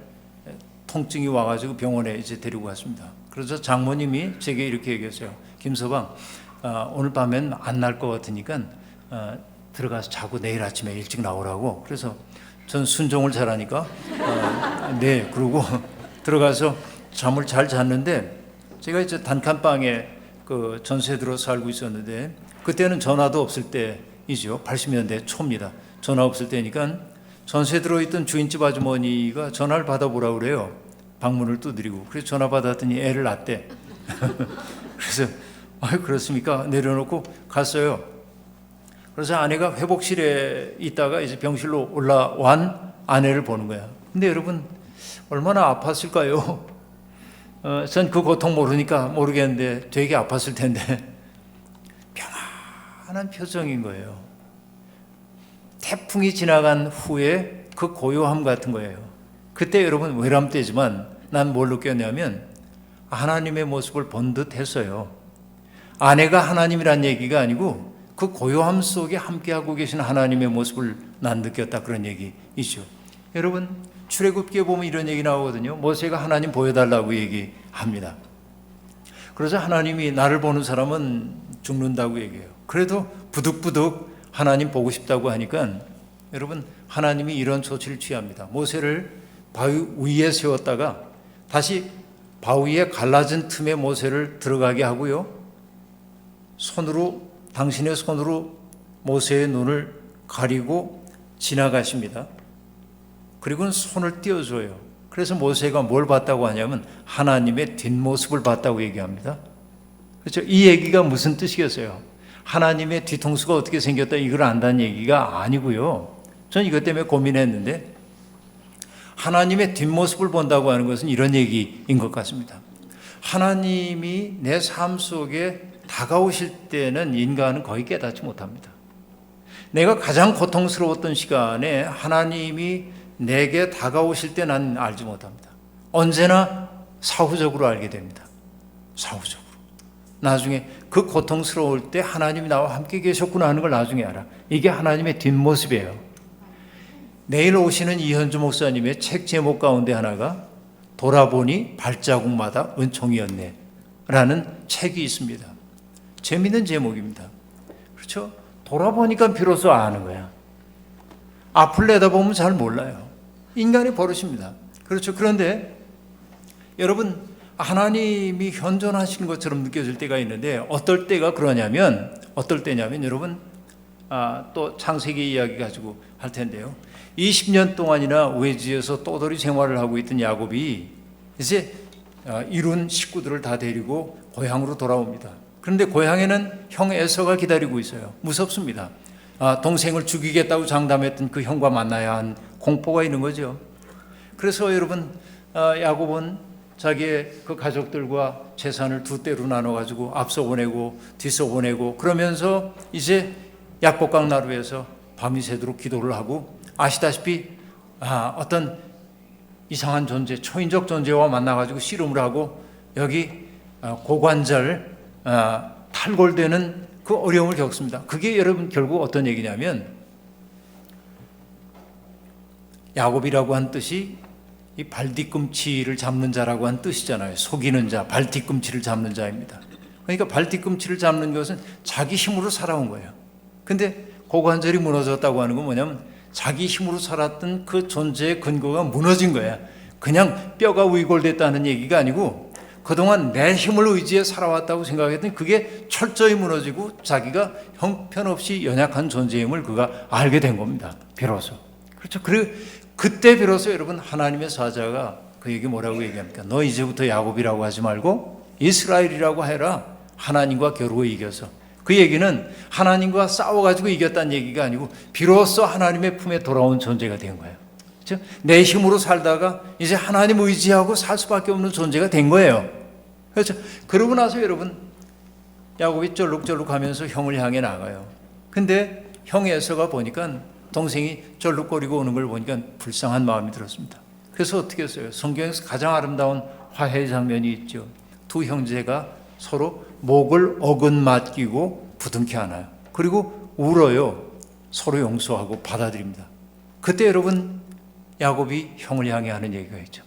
통증이 와가지고 병원에 이제 데리고 갔습니다. 그래서 장모님이 제게 이렇게 얘기했어요. 김서방, 오늘 밤엔 안 날 것 같으니까 들어가서 자고 내일 아침에 일찍 나오라고. 그래서 전 순종을 잘하니까 네 그러고 들어가서 잠을 잘 잤는데, 제가 이제 단칸방에 그 전세 들어 살고 있었는데 그때는 전화도 없을 때이죠. 80년대 초입니다. 전화 없을 때니까 전세 들어있던 주인집 아주머니가 전화를 받아보라고 그래요. 방문을 두드리고. 그래서 전화 받았더니 애를 낳대. 그래서 그렇습니까? 내려놓고 갔어요. 그래서 아내가 회복실에 있다가 이제 병실로 올라완 아내를 보는 거야. 근데 여러분 얼마나 아팠을까요? 전 그 고통 모르겠는데 되게 아팠을 텐데 평안한 표정인 거예요. 태풍이 지나간 후에 그 고요함 같은 거예요. 그때 여러분 외람 때지만 난 뭘 느꼈냐면 하나님의 모습을 본 듯 했어요. 아내가 하나님이란 얘기가 아니고 그 고요함 속에 함께하고 계신 하나님의 모습을 난 느꼈다, 그런 얘기이죠. 여러분 출애굽기에 보면 이런 얘기 나오거든요. 모세가 하나님 보여달라고 얘기합니다. 그래서 하나님이 나를 보는 사람은 죽는다고 얘기해요. 그래도 부득부득 하나님 보고 싶다고 하니까 여러분 하나님이 이런 조치를 취합니다. 모세를 바위 위에 세웠다가 다시 바위에 갈라진 틈에 모세를 들어가게 하고요, 당신의 손으로 모세의 눈을 가리고 지나가십니다. 그리고는 손을 띄워줘요. 그래서 모세가 뭘 봤다고 하냐면 하나님의 뒷모습을 봤다고 얘기합니다. 그렇죠? 이 얘기가 무슨 뜻이겠어요? 하나님의 뒤통수가 어떻게 생겼다 이걸 안다는 얘기가 아니고요. 전 이것 때문에 고민했는데 하나님의 뒷모습을 본다고 하는 것은 이런 얘기인 것 같습니다. 하나님이 내 삶 속에 다가오실 때는 인간은 거의 깨닫지 못합니다. 내가 가장 고통스러웠던 시간에 하나님이 내게 다가오실 때 난 알지 못합니다. 언제나 사후적으로 알게 됩니다. 사후적으로. 나중에 그 고통스러울 때 하나님이 나와 함께 계셨구나 하는 걸 나중에 알아. 이게 하나님의 뒷모습이에요. 내일 오시는 이현주 목사님의 책 제목 가운데 하나가 돌아보니 발자국마다 은총이었네 라는 책이 있습니다. 재미있는 제목입니다. 그렇죠? 돌아보니까 비로소 아는 거야. 앞을 내다보면 잘 몰라요. 인간의 버릇입니다. 그렇죠? 그런데 여러분 하나님이 현존하시는 것처럼 느껴질 때가 있는데 어떨 때냐면 여러분 또 창세기 이야기 가지고 할 텐데요. 20년 동안이나 외지에서 떠돌이 생활을 하고 있던 야곱이 이제 이룬 식구들을 다 데리고 고향으로 돌아옵니다. 그런데 고향에는 형 에서가 기다리고 있어요. 무섭습니다. 동생을 죽이겠다고 장담했던 그 형과 만나야 한 공포가 있는 거죠. 그래서 여러분 야곱은 자기의 그 가족들과 재산을 두 대로 나눠가지고 앞서 보내고 뒤서 보내고 그러면서 이제 약복강 나루에서 밤이 새도록 기도를 하고, 아시다시피 어떤 이상한 존재, 초인적 존재와 만나가지고 씨름을 하고 여기 고관절 탈골되는 그 어려움을 겪습니다. 그게 여러분 결국 어떤 얘기냐면 야곱이라고 한 뜻이 이 발뒤꿈치를 잡는 자라고 한 뜻이잖아요. 속이는 자, 발뒤꿈치를 잡는 자입니다. 그러니까 발뒤꿈치를 잡는 것은 자기 힘으로 살아온 거예요. 근데 고관절이 무너졌다고 하는 건 뭐냐면 자기 힘으로 살았던 그 존재의 근거가 무너진 거야. 그냥 뼈가 위골됐다는 얘기가 아니고 그동안 내 힘을 의지해 살아왔다고 생각했더니 그게 철저히 무너지고 자기가 형편없이 연약한 존재임을 그가 알게 된 겁니다. 비로소. 그렇죠. 그리고 그때 비로소 여러분 하나님의 사자가 그에게 뭐라고 얘기합니까? 너 이제부터 야곱이라고 하지 말고 이스라엘이라고 해라. 하나님과 겨루어 이겨서. 그 얘기는 하나님과 싸워가지고 이겼다는 얘기가 아니고 비로소 하나님의 품에 돌아온 존재가 된 거예요. 그렇죠? 내 힘으로 살다가 이제 하나님 의지하고 살 수밖에 없는 존재가 된 거예요. 그렇죠? 그러고 나서 여러분 야곱이 쩔룩쩔룩하면서 형을 향해 나가요. 근데 형 에서가 보니까 동생이 쩔룩거리고 오는 걸 보니까 불쌍한 마음이 들었습니다. 그래서 어떻게 했어요? 성경에서 가장 아름다운 화해 장면이 있죠. 두 형제가 서로 목을 어긋맞기고 부둥켜 안아요. 그리고 울어요. 서로 용서하고 받아들입니다. 그때 여러분 야곱이 형을 향해 하는 얘기가 있죠.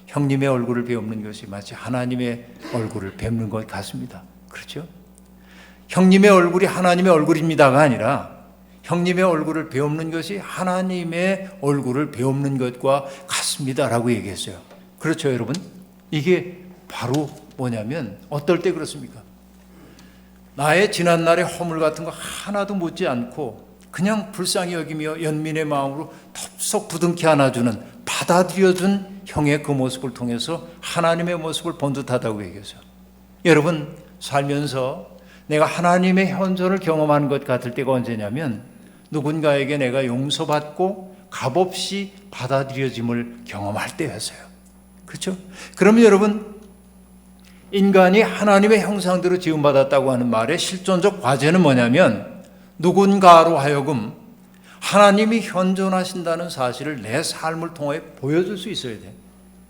형님의 얼굴을 베옵는 것이 마치 하나님의 얼굴을 뵙는 것 같습니다. 그렇죠? 형님의 얼굴이 하나님의 얼굴입니다가 아니라 형님의 얼굴을 배우는 것이 하나님의 얼굴을 배우는 것과 같습니다라고 얘기했어요. 그렇죠, 여러분? 이게 바로 뭐냐면 어떨 때 그렇습니까? 나의 지난날의 허물 같은 거 하나도 묻지 않고 그냥 불쌍히 여기며 연민의 마음으로 덥석 부둥켜 안아주는, 받아들여준 형의 그 모습을 통해서 하나님의 모습을 본 듯하다고 얘기했어요. 여러분, 살면서 내가 하나님의 현존을 경험하는 것 같을 때가 언제냐면 누군가에게 내가 용서받고 값없이 받아들여짐을 경험할 때였어요. 그렇죠? 그러면 여러분, 인간이 하나님의 형상대로 지음받았다고 하는 말의 실존적 과제는 뭐냐면 누군가로 하여금 하나님이 현존하신다는 사실을 내 삶을 통해 보여줄 수 있어야 돼.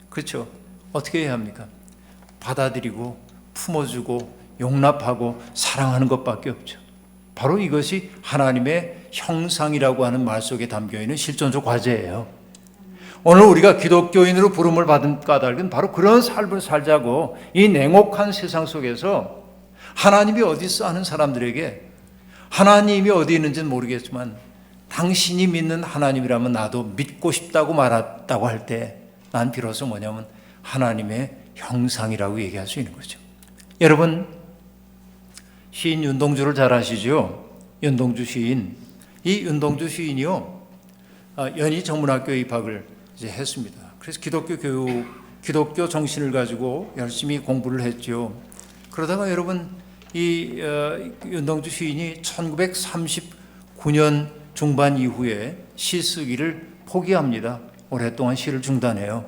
그렇죠? 어떻게 해야 합니까? 받아들이고 품어주고 용납하고 사랑하는 것밖에 없죠. 바로 이것이 하나님의 형상이라고 하는 말 속에 담겨있는 실존적 과제예요. 오늘 우리가 기독교인으로 부름을 받은 까닭은 바로 그런 삶을 살자고, 이 냉혹한 세상 속에서 하나님이 어디 있어 하는 사람들에게 하나님이 어디 있는지는 모르겠지만 당신이 믿는 하나님이라면 나도 믿고 싶다고 말했다고 할 때 난 비로소 뭐냐면 하나님의 형상이라고 얘기할 수 있는 거죠. 여러분, 시인 윤동주를 잘 아시죠? 윤동주 시인. 이 윤동주 시인이요, 연희 전문학교에 입학을 이제 했습니다. 그래서 기독교 정신을 가지고 열심히 공부를 했죠. 그러다가 여러분, 이 윤동주 시인이 1939년 중반 이후에 시 쓰기를 포기합니다. 오랫동안 시를 중단해요.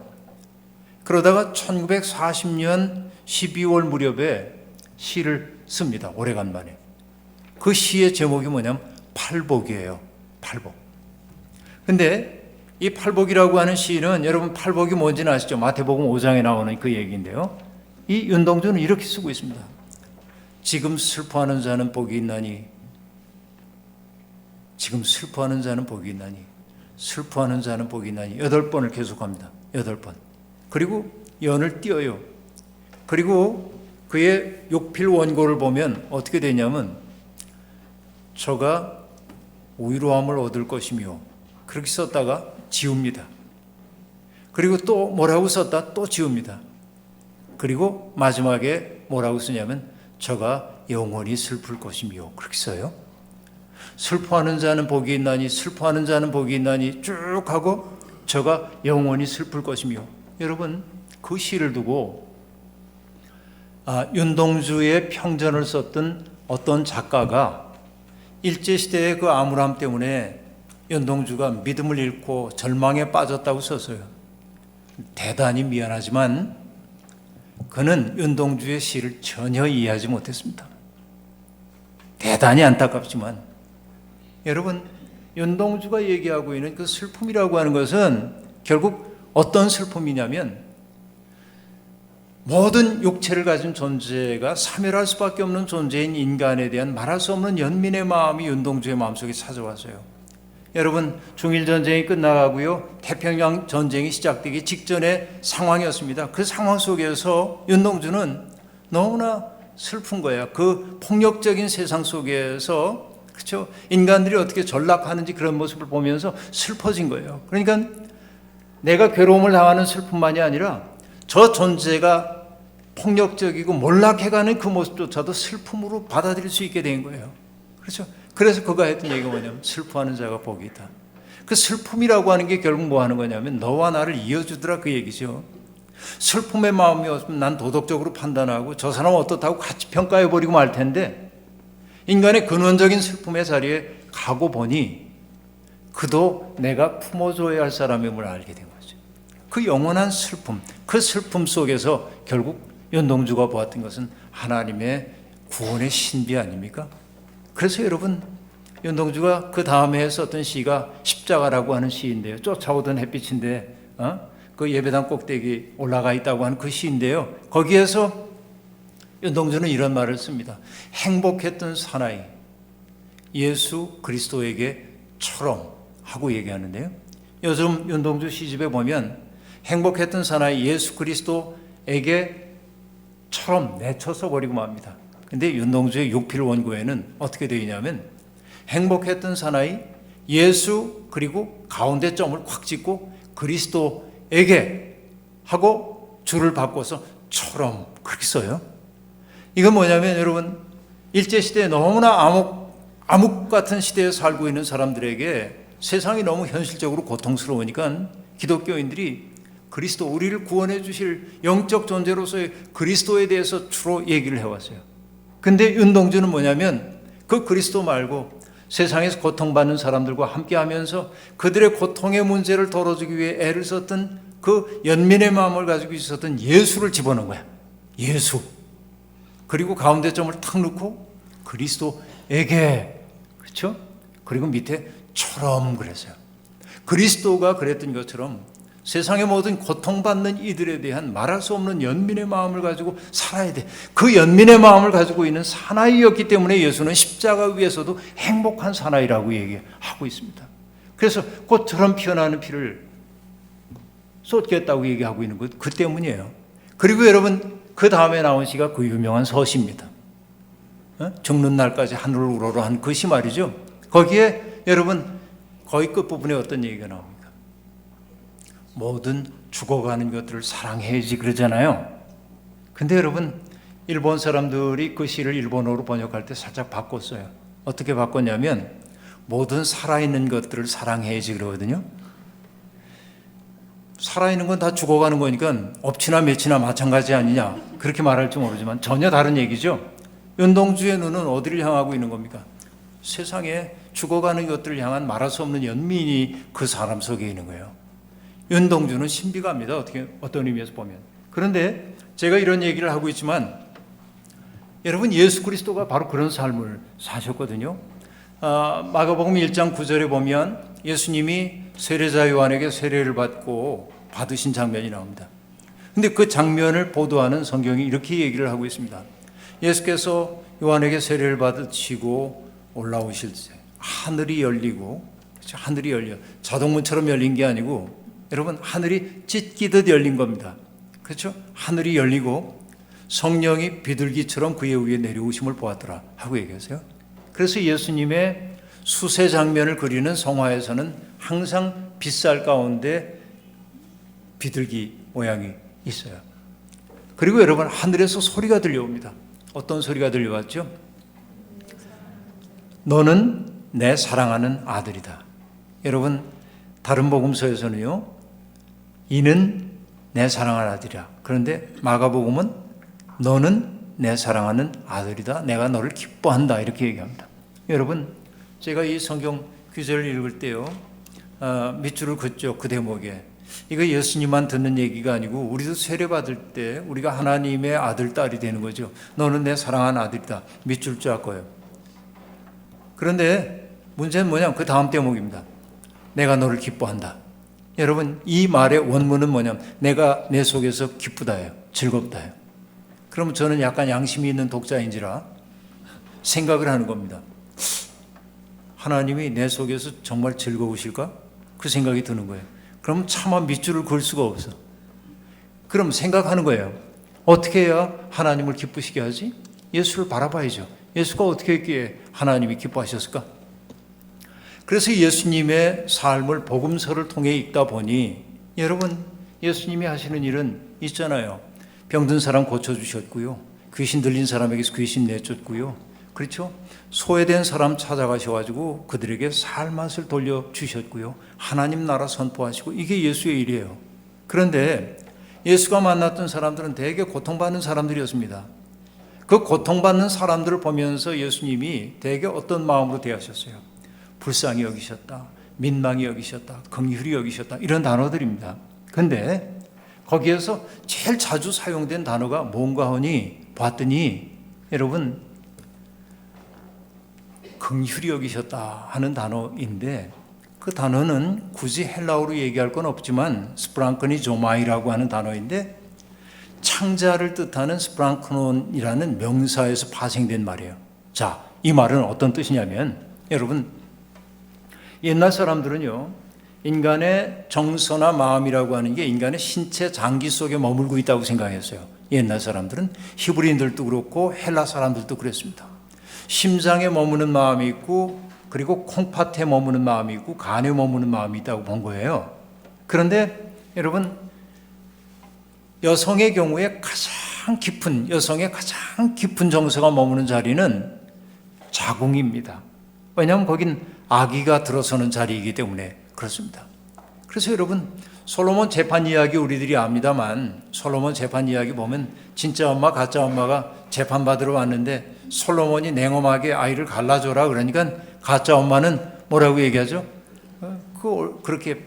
그러다가 1940년 12월 무렵에 시를 씁니다. 오래간만에. 그 시의 제목이 뭐냐면 팔복이에요. 팔복. 근데 이 팔복이라고 하는 시는 여러분 팔복이 뭔지는 아시죠? 마태복음 5장에 나오는 그 얘기인데요. 이 윤동주는 이렇게 쓰고 있습니다. 지금 슬퍼하는 자는 복이 있나니, 지금 슬퍼하는 자는 복이 있나니, 슬퍼하는 자는 복이 있나니 8번을 계속합니다. 8번. 그리고 연을 띄어요. 그리고 그의 욕필 원고를 보면 어떻게 되냐면 저가 위로함을 얻을 것이며, 그렇게 썼다가 지웁니다. 그리고 또 뭐라고 썼다 또 지웁니다. 그리고 마지막에 뭐라고 쓰냐면 저가 영원히 슬플 것이며, 그렇게 써요. 슬퍼하는 자는 복이 있나니, 슬퍼하는 자는 복이 있나니 쭉 하고 저가 영원히 슬플 것이며. 여러분, 그 시를 두고 윤동주의 평전을 썼던 어떤 작가가 일제시대의 그 암울함 때문에 윤동주가 믿음을 잃고 절망에 빠졌다고 썼어요. 대단히 미안하지만 그는 윤동주의 시를 전혀 이해하지 못했습니다. 대단히 안타깝지만 여러분, 윤동주가 얘기하고 있는 그 슬픔이라고 하는 것은 결국 어떤 슬픔이냐면 모든 육체를 가진 존재가 사멸할 수밖에 없는 존재인 인간에 대한 말할 수 없는 연민의 마음이 윤동주의 마음속에 찾아왔어요. 여러분, 중일전쟁이 끝나가고요, 태평양 전쟁이 시작되기 직전의 상황이었습니다. 그 상황 속에서 윤동주는 너무나 슬픈 거예요. 그 폭력적인 세상 속에서, 그렇죠? 인간들이 어떻게 전락하는지 그런 모습을 보면서 슬퍼진 거예요. 그러니까 내가 괴로움을 당하는 슬픔만이 아니라 저 존재가 폭력적이고 몰락해가는 그 모습조차도 슬픔으로 받아들일 수 있게 된 거예요. 그렇죠? 그래서 그가 했던 얘기가 뭐냐면 슬퍼하는 자가 복이 있다. 그 슬픔이라고 하는 게 결국 뭐 하는 거냐면 너와 나를 이어주더라, 그 얘기죠. 슬픔의 마음이 없으면 난 도덕적으로 판단하고 저 사람은 어떻다고 같이 평가해버리고 말 텐데, 인간의 근원적인 슬픔의 자리에 가고 보니 그도 내가 품어줘야 할 사람임을 알게 된 거죠. 그 영원한 슬픔, 그 슬픔 속에서 결국 윤동주가 보았던 것은 하나님의 구원의 신비 아닙니까? 그래서 여러분, 윤동주가 그 다음에 썼던 시가 십자가라고 하는 시인데요. 쫓아오던 햇빛인데 그 예배당 꼭대기 올라가 있다고 하는 그 시인데요. 거기에서 윤동주는 이런 말을 씁니다. 행복했던 사나이 예수 그리스도에게처럼 하고 얘기하는데요. 요즘 윤동주 시집에 보면 행복했던 사나이 예수 그리스도에게처럼 내쳐 써버리고 맙니다. 근데 윤동주의 육필 원고에는 어떻게 되어 있냐면 행복했던 사나이 예수 그리고 가운데 점을 콱 찍고 그리스도에게 하고 줄을 바꿔서 처럼 그렇게 써요. 이건 뭐냐면 여러분 일제시대에 너무나 암흑 같은 시대에 살고 있는 사람들에게 세상이 너무 현실적으로 고통스러우니까 기독교인들이 그리스도 우리를 구원해 주실 영적 존재로서의 그리스도에 대해서 주로 얘기를 해왔어요. 근데 윤동주는 뭐냐면 그 그리스도 말고 세상에서 고통받는 사람들과 함께하면서 그들의 고통의 문제를 덜어주기 위해 애를 썼던 그 연민의 마음을 가지고 있었던 예수를 집어넣은 거야. 예수. 그리고 가운데 점을 탁 넣고 그리스도에게, 그렇죠? 그리고 밑에 처럼 그랬어요. 그리스도가 그랬던 것처럼 세상의 모든 고통받는 이들에 대한 말할 수 없는 연민의 마음을 가지고 살아야 돼. 그 연민의 마음을 가지고 있는 사나이였기 때문에 예수는 십자가 위에서도 행복한 사나이라고 얘기하고 있습니다. 그래서 꽃처럼 피어나는 피를 쏟겠다고 얘기하고 있는 것, 그 때문이에요. 그리고 여러분 그 다음에 나온 시가 그 유명한 서시입니다. 죽는 날까지 하늘을 우러러 한 그 시 말이죠. 거기에 여러분 거의 끝부분에 어떤 얘기가 나옵니까? 모든 죽어가는 것들을 사랑해야지 그러잖아요. 근데 여러분 일본 사람들이 그 시를 일본어로 번역할 때 살짝 바꿨어요. 어떻게 바꿨냐면 모든 살아있는 것들을 사랑해야지 그러거든요. 살아있는 건 다 죽어가는 거니까 업치나 매치나 마찬가지 아니냐 그렇게 말할지 모르지만 전혀 다른 얘기죠. 윤동주의 눈은 어디를 향하고 있는 겁니까? 세상에 죽어가는 것들을 향한 말할 수 없는 연민이 그 사람 속에 있는 거예요. 윤동주는 신비갑니다. 어떤 의미에서 보면. 그런데 제가 이런 얘기를 하고 있지만 여러분 예수 그리스도가 바로 그런 삶을 사셨거든요. 마가복음 1장 9절에 보면 예수님이 세례자 요한에게 세례를 받으신 장면이 나옵니다. 근데 그 장면을 보도하는 성경이 이렇게 얘기를 하고 있습니다. 예수께서 요한에게 세례를 받으시고 올라오실 때 하늘이 열리고, 그렇죠? 하늘이 열려 자동문처럼 열린 게 아니고 여러분 하늘이 찢기듯 열린 겁니다. 그렇죠? 하늘이 열리고 성령이 비둘기처럼 그의 위에 내려오심을 보았더라 하고 얘기하세요. 그래서 예수님의 수세 장면을 그리는 성화에서는 항상 빗살 가운데 비둘기 모양이 있어요. 그리고 여러분 하늘에서 소리가 들려옵니다. 어떤 소리가 들려왔죠? 너는 내 사랑하는 아들이다. 여러분 다른 복음서에서는요 이는 내 사랑하는 아들이야. 그런데 마가복음은 너는 내 사랑하는 아들이다. 내가 너를 기뻐한다. 이렇게 얘기합니다. 여러분 제가 이 성경 구절을 읽을 때요 밑줄을 긋죠. 그 대목에 이거 예수님만 듣는 얘기가 아니고 우리도 세례받을 때 우리가 하나님의 아들, 딸이 되는 거죠. 너는 내 사랑하는 아들이다. 밑줄 쫙 거예요. 그런데 문제는 뭐냐면 그 다음 대목입니다. 내가 너를 기뻐한다. 여러분 이 말의 원문은 뭐냐면 내가 내 속에서 기쁘다예요. 즐겁다예요. 그러면 저는 약간 양심이 있는 독자인지라 생각을 하는 겁니다. 하나님이 내 속에서 정말 즐거우실까? 그 생각이 드는 거예요. 그럼 차마 밑줄을 그을 수가 없어. 그럼 생각하는 거예요. 어떻게 해야 하나님을 기쁘시게 하지? 예수를 바라봐야죠. 예수가 어떻게 했기에 하나님이 기뻐하셨을까? 그래서 예수님의 삶을 복음서를 통해 읽다 보니 여러분 예수님이 하시는 일은 있잖아요. 병든 사람 고쳐주셨고요. 귀신 들린 사람에게서 귀신 내쫓고요. 그렇죠? 소외된 사람 찾아가셔가지고 그들에게 살 맛을 돌려주셨고요. 하나님 나라 선포하시고 이게 예수의 일이에요. 그런데 예수가 만났던 사람들은 되게 고통받는 사람들이었습니다. 그 고통받는 사람들을 보면서 예수님이 되게 어떤 마음으로 대하셨어요? 불쌍히 여기셨다, 민망히 여기셨다, 긍휼히 여기셨다 이런 단어들입니다. 그런데 거기에서 제일 자주 사용된 단어가 뭔가 하니 봤더니 여러분 긍휼히 여기셨다 하는 단어인데 그 단어는 굳이 헬라어로 얘기할 건 없지만 스프랑크니조마이라고 하는 단어인데 창자를 뜻하는 스프랑크논이라는 명사에서 파생된 말이에요. 자, 이 말은 어떤 뜻이냐면 여러분 옛날 사람들은요 인간의 정서나 마음이라고 하는 게 인간의 신체 장기 속에 머물고 있다고 생각했어요. 옛날 사람들은 히브리인들도 그렇고 헬라 사람들도 그랬습니다. 심장에 머무는 마음이 있고 그리고 콩팥에 머무는 마음이 있고 간에 머무는 마음이 있다고 본 거예요. 그런데 여러분, 여성의 경우에 여성의 가장 깊은 정서가 머무는 자리는 자궁입니다. 왜냐하면 거긴 아기가 들어서는 자리이기 때문에 그렇습니다. 그래서 여러분, 솔로몬 재판 이야기 우리들이 압니다만, 솔로몬 재판 이야기 보면 진짜 엄마 가짜 엄마가 재판받으러 왔는데 솔로몬이 냉엄하게 아이를 갈라줘라 그러니까 가짜 엄마는 뭐라고 얘기하죠? 그렇게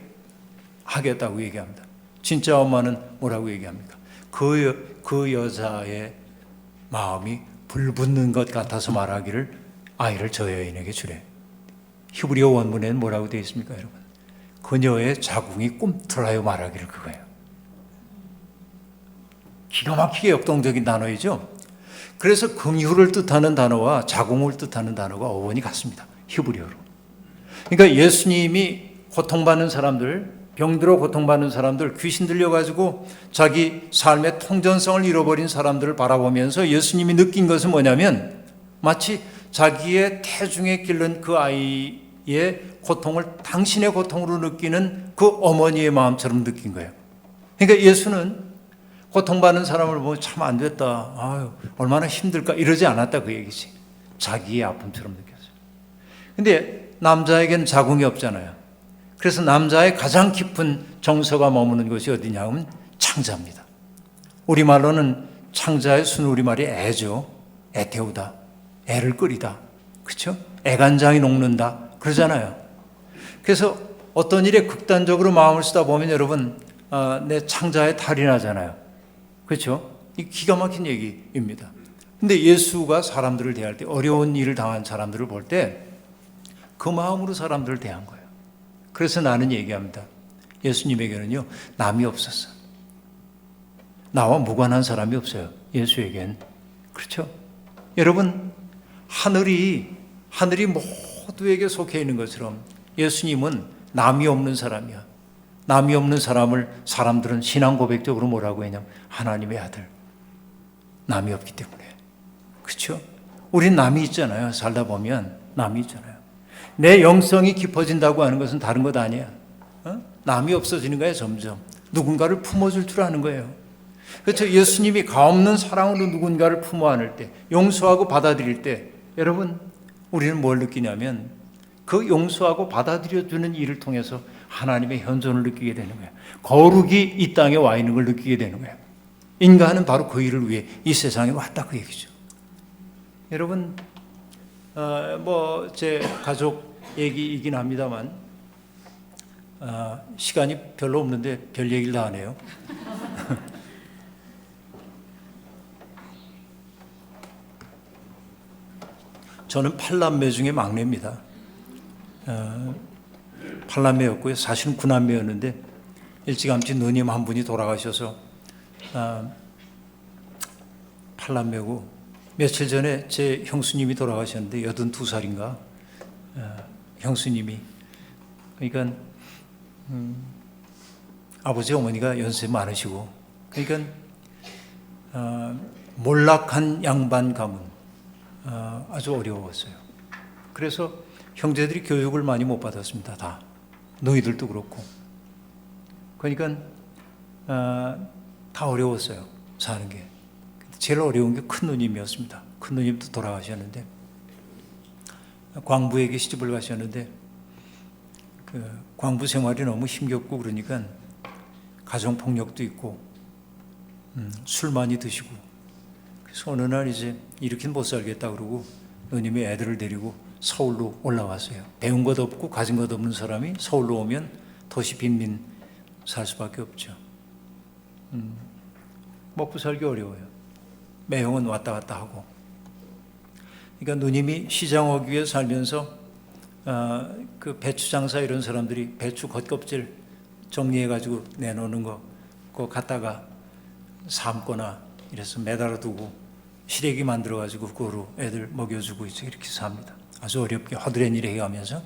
하겠다고 얘기합니다. 진짜 엄마는 뭐라고 얘기합니까? 그 여자의 마음이 불붙는 것 같아서 말하기를 아이를 저 여인에게 주래. 히브리어 원문에는 뭐라고 되어 있습니까, 여러분? 그녀의 자궁이 꿈틀하여 말하기를 그거예요. 기가 막히게 역동적인 단어이죠. 그래서 긍휼을 뜻하는 단어와 자궁을 뜻하는 단어가 어원이 같습니다, 히브리어로. 그러니까 예수님이 고통받는 사람들, 병들어 고통받는 사람들, 귀신 들려가지고 자기 삶의 통전성을 잃어버린 사람들을 바라보면서 예수님이 느낀 것은 뭐냐면 마치 자기의 태중에 기른 그 아이의 고통을 당신의 고통으로 느끼는 그 어머니의 마음처럼 느낀 거예요. 그러니까 예수는 고통받는 사람을 보면 참 안 됐다, 아유, 얼마나 힘들까 이러지 않았다 그 얘기지. 자기의 아픔처럼 느꼈어요. 근데 남자에게는 자궁이 없잖아요. 그래서 남자의 가장 깊은 정서가 머무는 곳이 어디냐 하면 창자입니다. 우리말로는 창자의 순우리말이 애죠. 애 태우다, 애를 끓이다, 그렇죠? 애간장이 녹는다 그러잖아요. 그래서 어떤 일에 극단적으로 마음을 쓰다 보면 여러분, 내 창자에 탈이 나잖아요. 그렇죠? 이 기가 막힌 얘기입니다. 근데 예수가 사람들을 대할 때, 어려운 일을 당한 사람들을 볼 때 그 마음으로 사람들을 대한 거예요. 그래서 나는 얘기합니다. 예수님에게는요, 남이 없었어. 나와 무관한 사람이 없어요, 예수에겐. 그렇죠? 여러분, 하늘이 모두에게 속해 있는 것처럼 예수님은 남이 없는 사람이야. 남이 없는 사람을 사람들은 신앙 고백적으로 뭐라고 했냐면 하나님의 아들. 남이 없기 때문에. 그렇죠? 우린 남이 있잖아요. 살다 보면 남이 있잖아요. 내 영성이 깊어진다고 하는 것은 다른 것 아니야. 남이 없어지는 거예요, 점점. 누군가를 품어줄 줄 아는 거예요. 그렇죠? 예수님이 가없는 사랑으로 누군가를 품어 안을 때, 용서하고 받아들일 때, 여러분, 우리는 뭘 느끼냐면 그 용서하고 받아들여주는 일을 통해서 하나님의 현존을 느끼게 되는 거예요. 거룩이 이 땅에 와 있는 걸 느끼게 되는 거예요. 인간은 바로 그 일을 위해 이 세상에 왔다 그 얘기죠. 여러분, 제 가족 얘기이긴 합니다만 시간이 별로 없는데 별 얘기를 다 하네요. 저는 8남매 중에 막내입니다. 8남매였고요. 사실은 9남매였는데 일찌감치 누님 한 분이 돌아가셔서 8남매고 며칠 전에 제 형수님이 돌아가셨는데 82살인가 형수님이, 그러니까 아버지 어머니가 연세 많으시고, 그러니까 몰락한 양반 가문, 아주 어려웠어요. 그래서 형제들이 교육을 많이 못 받았습니다. 다 너희들도 그렇고. 그러니까 다 어려웠어요, 사는 게. 제일 어려운 게 큰 누님이었습니다. 큰 누님도 돌아가셨는데 광부에게 시집을 가셨는데 그 광부 생활이 너무 힘겹고 그러니까 가정폭력도 있고 술 많이 드시고, 그래서 어느 날 이제 이렇게는 못 살겠다 그러고 누님이 애들을 데리고 서울로 올라왔어요. 배운 것 없고 가진 것 없는 사람이 서울로 오면 도시 빈민 살 수밖에 없죠. 먹고 살기 어려워요. 매형은 왔다 갔다 하고. 그러니까 누님이 시장 오기 위해 살면서 그 배추 장사 이런 사람들이 배추 겉껍질 정리해가지고 내놓는 거 그거 갖다가 삶거나 이래서 매달아 두고 시래기 만들어가지고 그거로 애들 먹여주고 이렇게 삽니다. 아주 어렵게 허드렛 일 해가면서.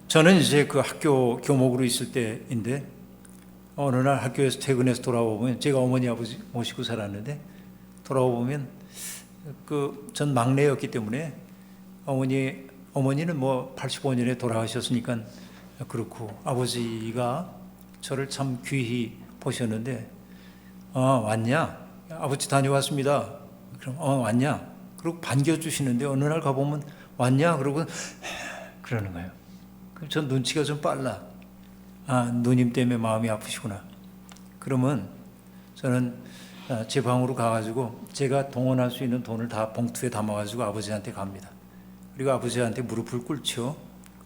저는 이제 그 학교 교목으로 있을 때인데 어느 날 학교에서 퇴근해서 돌아오면, 제가 어머니 아버지 모시고 살았는데 돌아오면 전 막내였기 때문에 어머니는 뭐 85년에 돌아가셨으니까 그렇고, 아버지가 저를 참 귀히 보셨는데, 왔냐? 아버지 다녀왔습니다. 그럼 왔냐? 그리고 반겨주시는데, 어느 날 가보면 왔냐? 그러고 그러는 거예요. 그럼 전 눈치가 좀 빨라. 누님 때문에 마음이 아프시구나. 그러면 저는 제 방으로 가가지고 제가 동원할 수 있는 돈을 다 봉투에 담아가지고 아버지한테 갑니다. 그리고 아버지한테 무릎을 꿇죠.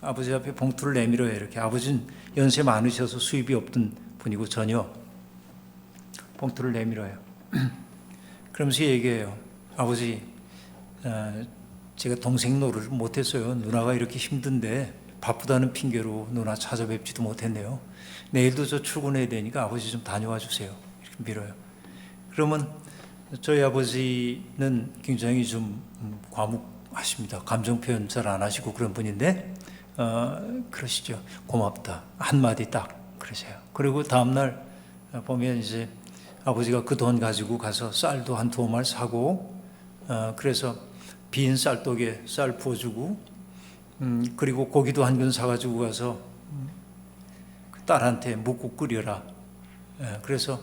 아버지 앞에 봉투를 내밀어요. 이렇게. 아버지는 연세 많으셔서 수입이 없던 분이고 전혀. 봉투를 내밀어요. 그러면서 얘기해요. 아버지, 제가 동생 노릇을 못했어요. 누나가 이렇게 힘든데 바쁘다는 핑계로 누나 찾아뵙지도 못했네요. 내일도 저 출근해야 되니까 아버지 좀 다녀와 주세요. 이렇게 밀어요. 그러면 저희 아버지는 굉장히 좀 과묵하십니다. 감정 표현 잘 안 하시고 그런 분인데 그러시죠. 고맙다. 한마디 딱 그러세요. 그리고 다음날 보면 이제 아버지가 그 돈 가지고 가서 쌀도 한 2말 사고, 그래서 빈 쌀떡에 쌀 부어주고, 그리고 고기도 한 근 사가지고 가서 딸한테 묵국 끓여라. 그래서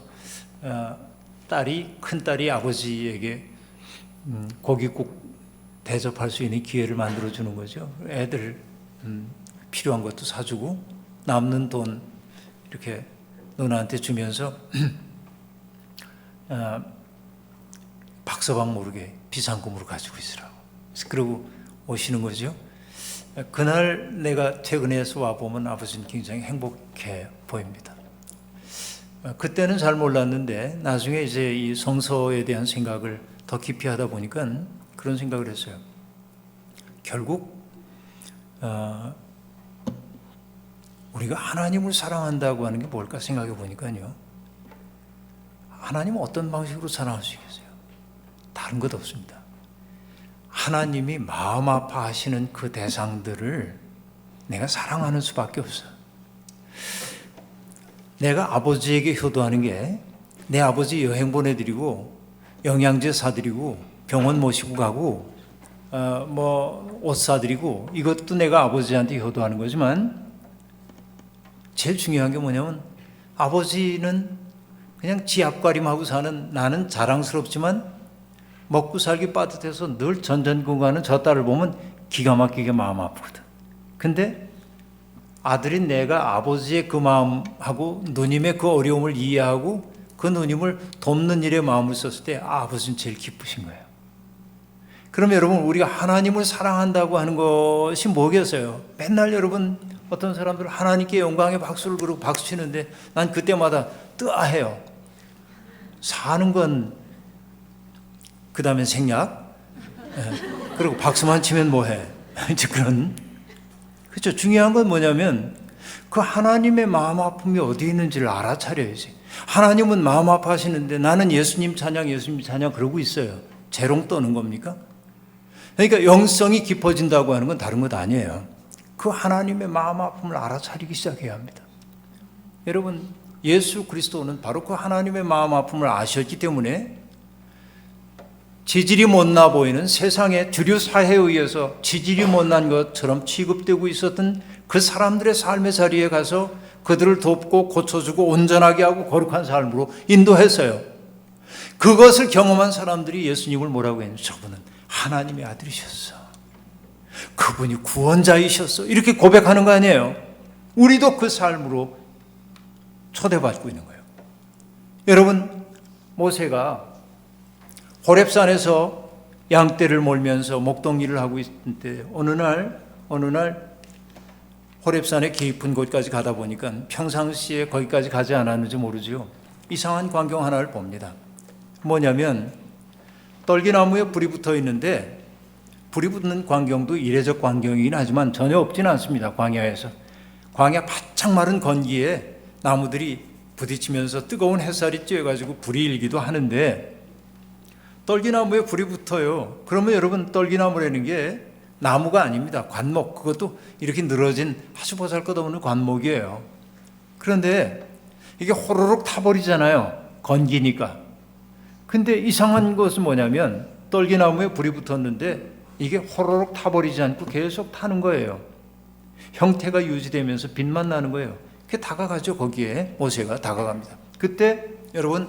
큰딸이 아버지에게 고깃국 대접할 수 있는 기회를 만들어주는 거죠. 애들 필요한 것도 사주고, 남는 돈 이렇게 누나한테 주면서 박서방 모르게 비상금으로 가지고 있으라고. 그러고 오시는 거죠. 그날 내가 퇴근해서 와보면 아버지는 굉장히 행복해 보입니다. 그때는 잘 몰랐는데 나중에 이제 이 성서에 대한 생각을 더 깊이 하다 보니까 그런 생각을 했어요. 결국 우리가 하나님을 사랑한다고 하는 게 뭘까 생각해 보니까요, 하나님은 어떤 방식으로 사랑할 수 있겠어요? 다른 것 없습니다. 하나님이 마음 아파하시는 그 대상들을 내가 사랑하는 수밖에 없어요. 내가 아버지에게 효도하는 게, 내 아버지 여행 보내드리고 영양제 사드리고 병원 모시고 가고 옷 사드리고, 이것도 내가 아버지한테 효도하는 거지만, 제일 중요한 게 뭐냐면 아버지는 그냥 지 앞가림하고 사는, 나는 자랑스럽지만 먹고 살기 빠듯해서 늘 전전긍긍하는 저 딸을 보면 기가 막히게 마음 아프거든. 근데 아들인 내가 아버지의 그 마음하고 누님의 그 어려움을 이해하고 그 누님을 돕는 일에 마음을 썼을 때 아버지는 제일 기쁘신 거예요. 그럼 여러분, 우리가 하나님을 사랑한다고 하는 것이 뭐겠어요? 맨날 여러분, 어떤 사람들은 하나님께 영광의 박수를 그러고 박수 치는데 난 그때마다 뜨아해요. 사는 건 그 다음엔 생략, 그리고 박수만 치면 뭐해? 이제 그런. 그렇죠. 중요한 건 뭐냐면 그 하나님의 마음 아픔이 어디 있는지를 알아차려야지. 하나님은 마음 아파하시는데 나는 예수님 찬양 그러고 있어요. 재롱 떠는 겁니까? 그러니까 영성이 깊어진다고 하는 건 다른 것 아니에요. 그 하나님의 마음 아픔을 알아차리기 시작해야 합니다. 여러분, 예수 그리스도는 바로 그 하나님의 마음 아픔을 아셨기 때문에 지질이 못나 보이는 세상의 주류 사회에 의해서 지질이 못난 것처럼 취급되고 있었던 그 사람들의 삶의 자리에 가서 그들을 돕고 고쳐주고 온전하게 하고 거룩한 삶으로 인도했어요. 그것을 경험한 사람들이 예수님을 뭐라고 했냐면, 저분은 하나님의 아들이셨어, 그분이 구원자이셨어, 이렇게 고백하는 거 아니에요. 우리도 그 삶으로 초대받고 있는 거예요. 여러분, 모세가 호렙산에서 양떼를 몰면서 목동일을 하고 있을 때 어느 날 호렙산의 깊은 곳까지 가다 보니까 평상시에 거기까지 가지 않았는지 모르죠. 이상한 광경 하나를 봅니다. 뭐냐면 떨기나무에 불이 붙어 있는데, 불이 붙는 광경도 이례적 광경이긴 하지만 전혀 없지는 않습니다. 광야에서. 광야 바짝 마른 건기에 나무들이 부딪히면서 뜨거운 햇살이 쬐가지고 불이 일기도 하는데, 떨기나무에 불이 붙어요. 그러면 여러분, 떨기나무라는 게 나무가 아닙니다. 관목, 그것도 이렇게 늘어진 아주 보잘것없는 관목이에요. 그런데 이게 호로록 타버리잖아요. 건기니까. 근데 이상한 것은 뭐냐면 떨기나무에 불이 붙었는데 이게 호로록 타버리지 않고 계속 타는 거예요. 형태가 유지되면서 빛만 나는 거예요. 그게 다가가죠. 거기에 모세가 다가갑니다. 그때 여러분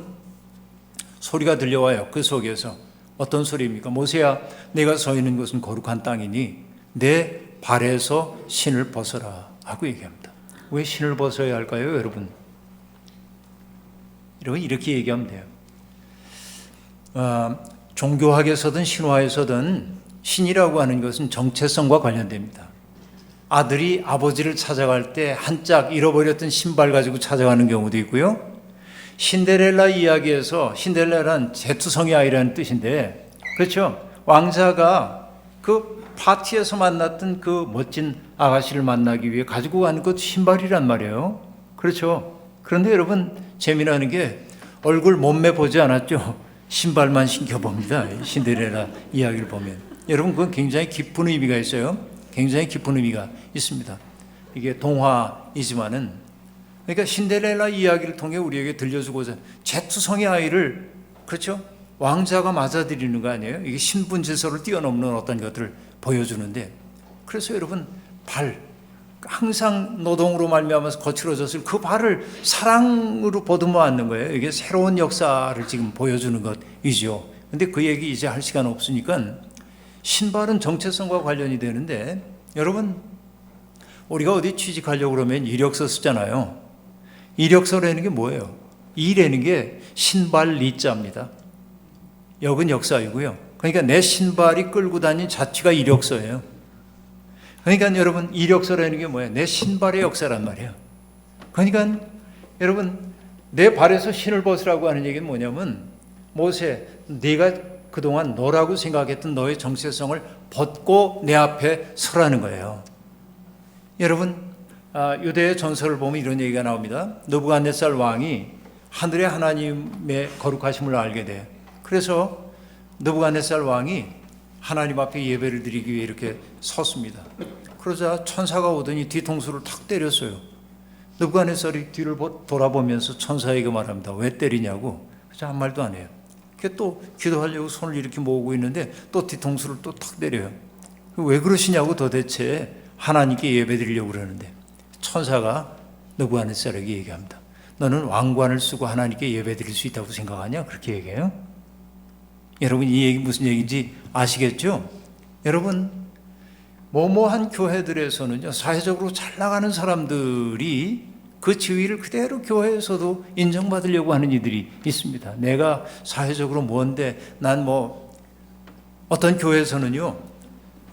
소리가 들려와요. 그 속에서 어떤 소리입니까? 모세야, 내가 서 있는 곳은 거룩한 땅이니 내 발에서 신을 벗어라 하고 얘기합니다. 왜 신을 벗어야 할까요, 여러분? 여러분 이렇게 얘기하면 돼요. 종교학에서든 신화에서든 신이라고 하는 것은 정체성과 관련됩니다. 아들이 아버지를 찾아갈 때 한 짝 잃어버렸던 신발 가지고 찾아가는 경우도 있고요. 신데렐라 이야기에서 신데렐라는 제투성의 아이라는 뜻인데, 그렇죠? 왕자가 그 파티에서 만났던 그 멋진 아가씨를 만나기 위해 가지고 가는 것 신발이란 말이에요. 그렇죠? 그런데 여러분 재미나는 게 얼굴 몸매 보지 않았죠? 신발만 신겨봅니다. 신데렐라 이야기를 보면. 여러분 그건 굉장히 깊은 의미가 있어요. 굉장히 깊은 의미가 있습니다. 이게 동화이지만은, 그러니까 신데렐라 이야기를 통해 우리에게 들려주고자 제투성의 아이를, 그렇죠? 왕자가 맞아들이는 거 아니에요? 이게 신분질서를 뛰어넘는 어떤 것들을 보여주는데, 그래서 여러분 발, 항상 노동으로 말미암아서 거칠어졌을 그 발을 사랑으로 보듬어 안는 거예요. 이게 새로운 역사를 지금 보여주는 것이죠. 근데 그 얘기 이제 할 시간 없으니까, 신발은 정체성과 관련이 되는데, 여러분 우리가 어디 취직하려고 그러면 이력서 쓰잖아요. 이력서라는 게 뭐예요? 이라는 게 신발 리자입니다. 역은 역사이고요. 그러니까 내 신발이 끌고 다닌 자취가 이력서예요. 그러니까 여러분 이력서라는 게 뭐예요? 내 신발의 역사란 말이에요. 그러니까 여러분 내 발에서 신을 벗으라고 하는 얘기는 뭐냐면, 모세, 네가 그동안 너라고 생각했던 너의 정체성을 벗고 내 앞에 서라는 거예요. 여러분 유대의 전설을 보면 이런 얘기가 나옵니다. 느부갓네살 왕이 하늘의 하나님의 거룩하심을 알게 돼요. 그래서 느부갓네살 왕이 하나님 앞에 예배를 드리기 위해 이렇게 섰습니다. 그러자 천사가 오더니 뒤통수를 탁 때렸어요. 느부갓네살이 뒤를 돌아보면서 천사에게 말합니다. 왜 때리냐고. 그래서 한 말도 안 해요. 또 기도하려고 손을 이렇게 모으고 있는데 또 뒤통수를 또 탁 때려요. 왜 그러시냐고 도대체 하나님께 예배 드리려고 그러는데, 천사가 느부갓네살에게 얘기합니다. 너는 왕관을 쓰고 하나님께 예배 드릴 수 있다고 생각하냐? 그렇게 얘기해요. 여러분 이 얘기 무슨 얘기인지 아시겠죠? 여러분 뭐뭐한 교회들에서는요, 사회적으로 잘 나가는 사람들이 그 지위를 그대로 교회에서도 인정받으려고 하는 이들이 있습니다. 내가 사회적으로 뭔데, 난 뭐, 어떤 교회에서는요,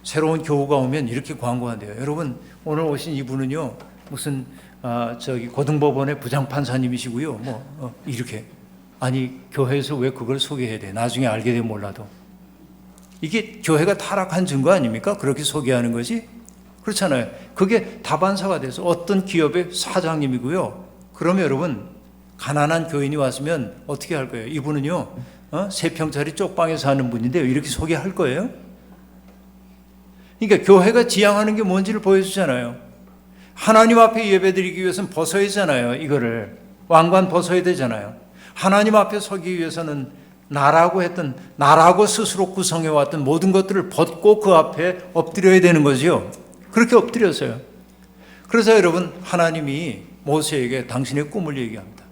새로운 교우가 오면 이렇게 광고한대요. 여러분, 오늘 오신 이분은요, 무슨, 고등법원의 부장판사님이시고요, 이렇게. 아니, 교회에서 왜 그걸 소개해야 돼? 나중에 알게 되면 몰라도. 이게 교회가 타락한 증거 아닙니까? 그렇게 소개하는 것이? 그렇잖아요. 그게 다반사가 돼서 어떤 기업의 사장님이고요. 그러면 여러분 가난한 교인이 왔으면 어떻게 할 거예요? 이분은요 3평짜리 쪽방에 사는 분인데요, 이렇게 소개할 거예요? 그러니까 교회가 지향하는 게 뭔지를 보여주잖아요. 하나님 앞에 예배드리기 위해서는 벗어야 되잖아요. 이거를 왕관 벗어야 되잖아요. 하나님 앞에 서기 위해서는 나라고 스스로 구성해왔던 모든 것들을 벗고 그 앞에 엎드려야 되는 거죠. 그렇게 엎드렸어요. 그래서 여러분 하나님이 모세에게 당신의 꿈을 얘기합니다.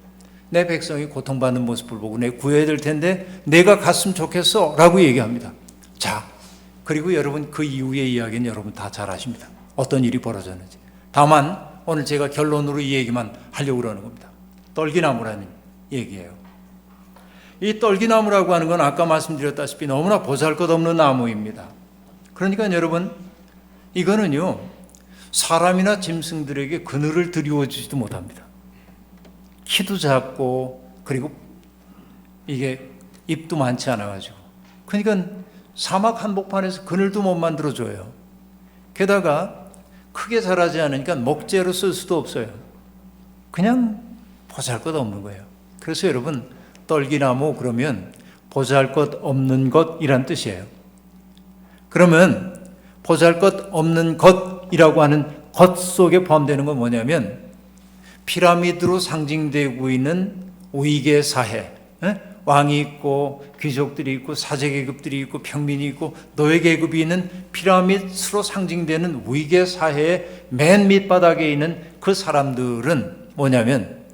내 백성이 고통받는 모습을 보고 내 구해야 될 텐데 내가 갔으면 좋겠어 라고 얘기합니다. 자, 그리고 여러분 그 이후의 이야기는 여러분 다 잘 아십니다. 어떤 일이 벌어졌는지. 다만 오늘 제가 결론으로 이 얘기만 하려고 그러는 겁니다. 떨기나무라는 얘기예요. 이 떨기나무라고 하는 건 아까 말씀드렸다시피 너무나 보잘것없는 나무입니다. 그러니까 여러분 이거는요 사람이나 짐승들에게 그늘을 드리워주지도 못합니다. 키도 작고 그리고 이게 잎도 많지 않아가지고, 그러니까 사막 한복판에서 그늘도 못 만들어줘요. 게다가 크게 자라지 않으니까 목재로 쓸 수도 없어요. 그냥 보잘것없는 거예요. 그래서 여러분 떨기나무 그러면 보잘것없는 것이란 뜻이에요. 그러면 보잘것없는 것이라고 하는 것 속에 포함되는 건 뭐냐면 피라미드로 상징되고 있는 위계 사회, 왕이 있고 귀족들이 있고 사제계급들이 있고 평민이 있고 노예계급이 있는 피라미드로 상징되는 위계 사회의 맨 밑바닥에 있는 그 사람들은 뭐냐면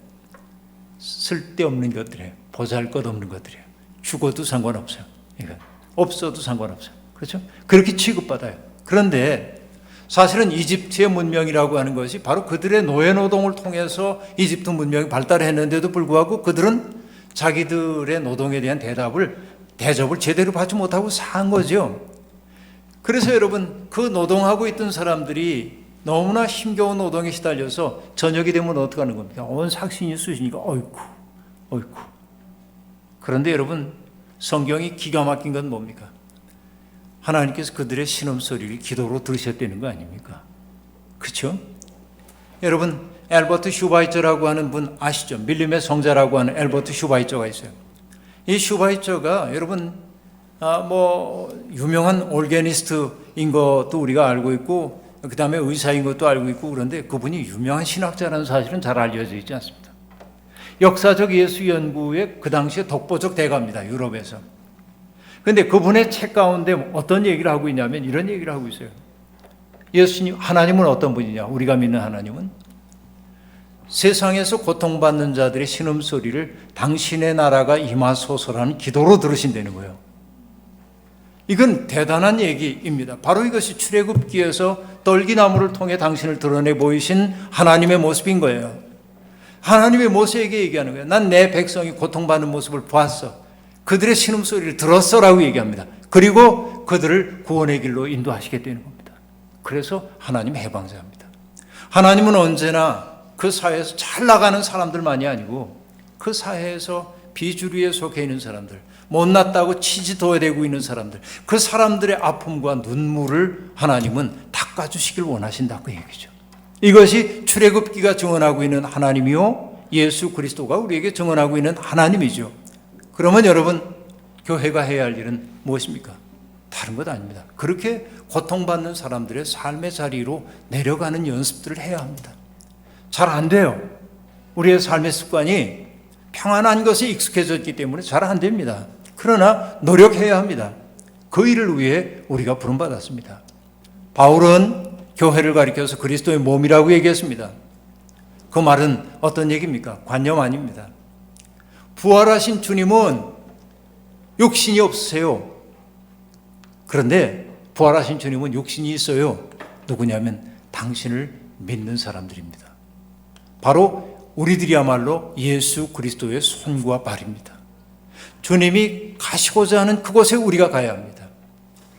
쓸데없는 것들이에요. 보잘것없는 것들이에요. 죽어도 상관없어요. 그러니까 없어도 상관없어요. 그렇죠? 그렇게 취급받아요. 그런데 사실은 이집트의 문명이라고 하는 것이 바로 그들의 노예노동을 통해서 이집트 문명이 발달했는데도 불구하고 그들은 자기들의 노동에 대한 대접을 제대로 받지 못하고 산 거죠. 그래서 여러분, 그 노동하고 있던 사람들이 너무나 힘겨운 노동에 시달려서 저녁이 되면 어떻게 하는 겁니까? 온 삭신이 쑤시니까 어이쿠. 그런데 여러분, 성경이 기가 막힌 건 뭡니까? 하나님께서 그들의 신음소리를 기도로 들으셨다는 거 아닙니까? 그렇죠? 여러분, 엘버트 슈바이처라고 하는 분 아시죠? 밀림의 성자라고 하는 엘버트 슈바이처가 있어요. 이 슈바이처가 여러분 유명한 올게니스트인 것도 우리가 알고 있고 그 다음에 의사인 것도 알고 있고 그런데 그분이 유명한 신학자라는 사실은 잘 알려져 있지 않습니다. 역사적 예수 연구의 그 당시에 독보적 대가입니다. 유럽에서. 그런데 그분의 책 가운데 어떤 얘기를 하고 있냐면 이런 얘기를 하고 있어요. 예수님, 하나님은 어떤 분이냐? 우리가 믿는 하나님은 세상에서 고통받는 자들의 신음소리를 당신의 나라가 임하소서라는 기도로 들으신다는 거예요. 이건 대단한 얘기입니다. 바로 이것이 출애굽기에서 떨기나무를 통해 당신을 드러내 보이신 하나님의 모습인 거예요. 하나님의 모세에게 얘기하는 거예요. 난 내 백성이 고통받는 모습을 보았어. 그들의 신음소리를 들었어라고 얘기합니다. 그리고 그들을 구원의 길로 인도하시겠다는 겁니다. 그래서 하나님 해방자입니다. 하나님은 언제나 그 사회에서 잘 나가는 사람들만이 아니고 그 사회에서 비주류에 속해 있는 사람들, 못났다고 치지도되고 있는 사람들, 그 사람들의 아픔과 눈물을 하나님은 닦아주시길 원하신다 그 얘기죠. 이것이 출애굽기가 증언하고 있는 하나님이요 예수 그리스도가 우리에게 증언하고 있는 하나님이죠. 그러면 여러분, 교회가 해야 할 일은 무엇입니까? 다른 것 아닙니다. 그렇게 고통받는 사람들의 삶의 자리로 내려가는 연습들을 해야 합니다. 잘 안 돼요. 우리의 삶의 습관이 평안한 것에 익숙해졌기 때문에 잘 안 됩니다. 그러나 노력해야 합니다. 그 일을 위해 우리가 부름받았습니다. 바울은 교회를 가리켜서 그리스도의 몸이라고 얘기했습니다. 그 말은 어떤 얘기입니까? 관념 아닙니다. 부활하신 주님은 육신이 없으세요. 그런데 부활하신 주님은 육신이 있어요. 누구냐면 당신을 믿는 사람들입니다. 바로 우리들이야말로 예수 그리스도의 손과 발입니다. 주님이 가시고자 하는 그곳에 우리가 가야 합니다.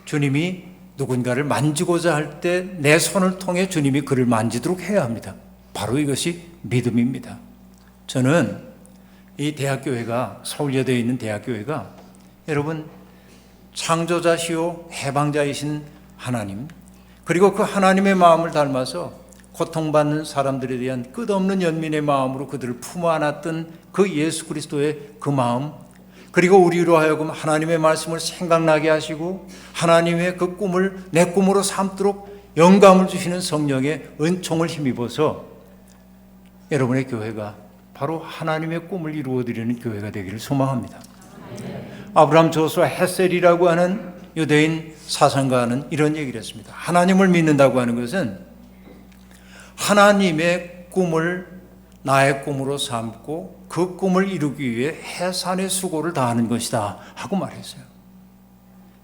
주님이 누군가를 만지고자 할 때 내 손을 통해 주님이 그를 만지도록 해야 합니다. 바로 이것이 믿음입니다. 저는 이 대학교회가, 서울여대에 있는 대학교회가 여러분 창조자시오 해방자이신 하나님, 그리고 그 하나님의 마음을 닮아서 고통받는 사람들에 대한 끝없는 연민의 마음으로 그들을 품어 안았던 그 예수 그리스도의 그 마음, 그리고 우리로 하여금 하나님의 말씀을 생각나게 하시고 하나님의 그 꿈을 내 꿈으로 삼도록 영감을 주시는 성령의 은총을 힘입어서 여러분의 교회가 바로 하나님의 꿈을 이루어드리는 교회가 되기를 소망합니다. 아브라함 조수아 헤셀이라고 하는 유대인 사상가는 이런 얘기를 했습니다. 하나님을 믿는다고 하는 것은 하나님의 꿈을 나의 꿈으로 삼고 그 꿈을 이루기 위해 해산의 수고를 다하는 것이다 하고 말했어요.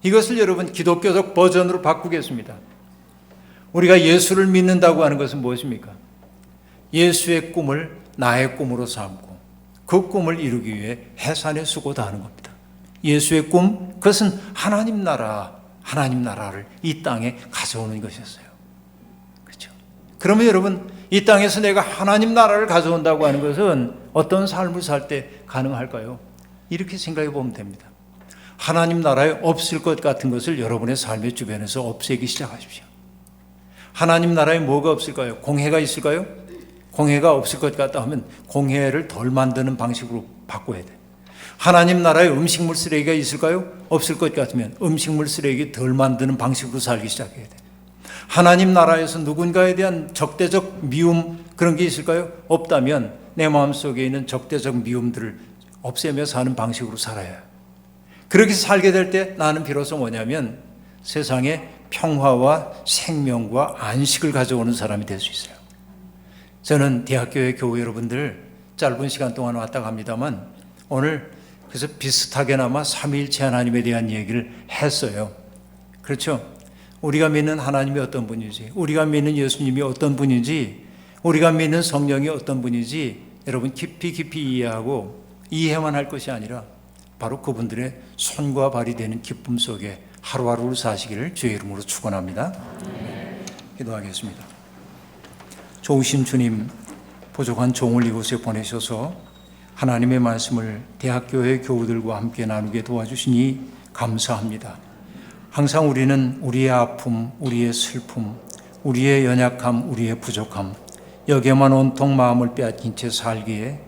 이것을 여러분 기독교적 버전으로 바꾸겠습니다. 우리가 예수를 믿는다고 하는 것은 무엇입니까? 예수의 꿈을 나의 꿈으로 삼고 그 꿈을 이루기 위해 해산의 수고 다하는 겁니다. 예수의 꿈, 그것은 하나님 나라를 이 땅에 가져오는 것이었어요. 그렇죠? 그러면 여러분, 이 땅에서 내가 하나님 나라를 가져온다고 하는 것은 어떤 삶을 살 때 가능할까요? 이렇게 생각해 보면 됩니다. 하나님 나라에 없을 것 같은 것을 여러분의 삶의 주변에서 없애기 시작하십시오. 하나님 나라에 뭐가 없을까요? 공해가 있을까요? 공해가 없을 것 같다 하면 공해를 덜 만드는 방식으로 바꿔야 돼. 하나님 나라에 음식물 쓰레기가 있을까요? 없을 것 같으면 음식물 쓰레기 덜 만드는 방식으로 살기 시작해야 돼. 하나님 나라에서 누군가에 대한 적대적 미움, 그런 게 있을까요? 없다면 내 마음속에 있는 적대적 미움들을 없애며 사는 방식으로 살아야 해요. 그렇게 살게 될 때 나는 비로소 뭐냐면 세상에 평화와 생명과 안식을 가져오는 사람이 될 수 있어요. 저는 대학교의 교우 여러분들 짧은 시간 동안 왔다 갑니다만 오늘 그래서 비슷하게나마 삼위일체 하나님에 대한 얘기를 했어요. 그렇죠? 우리가 믿는 하나님이 어떤 분인지, 우리가 믿는 예수님이 어떤 분인지, 우리가 믿는 성령이 어떤 분인지 여러분 깊이 이해하고 이해만 할 것이 아니라 바로 그분들의 손과 발이 되는 기쁨 속에 하루하루를 사시기를 주의 이름으로 축원합니다. 기도하겠습니다. 좋으신 주님, 부족한 종을 이곳에 보내셔서 하나님의 말씀을 대학교의 교우들과 함께 나누게 도와주시니 감사합니다. 항상 우리는 우리의 아픔, 우리의 슬픔, 우리의 연약함, 우리의 부족함 여기에만 온통 마음을 빼앗긴 채 살기에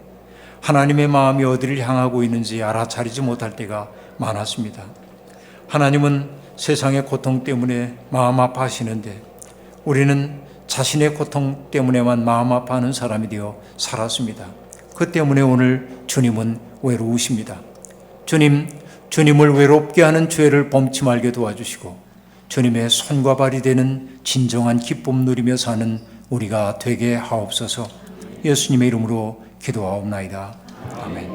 하나님의 마음이 어디를 향하고 있는지 알아차리지 못할 때가 많았습니다. 하나님은 세상의 고통 때문에 마음 아파하시는데 우리는 자신의 고통 때문에만 마음 아파하는 사람이 되어 살았습니다. 그 때문에 오늘 주님은 외로우십니다. 주님을 외롭게 하는 죄를 범치 말게 도와주시고 주님의 손과 발이 되는 진정한 기쁨 누리며 사는 우리가 되게 하옵소서. 예수님의 이름으로 기도하옵나이다. 아멘.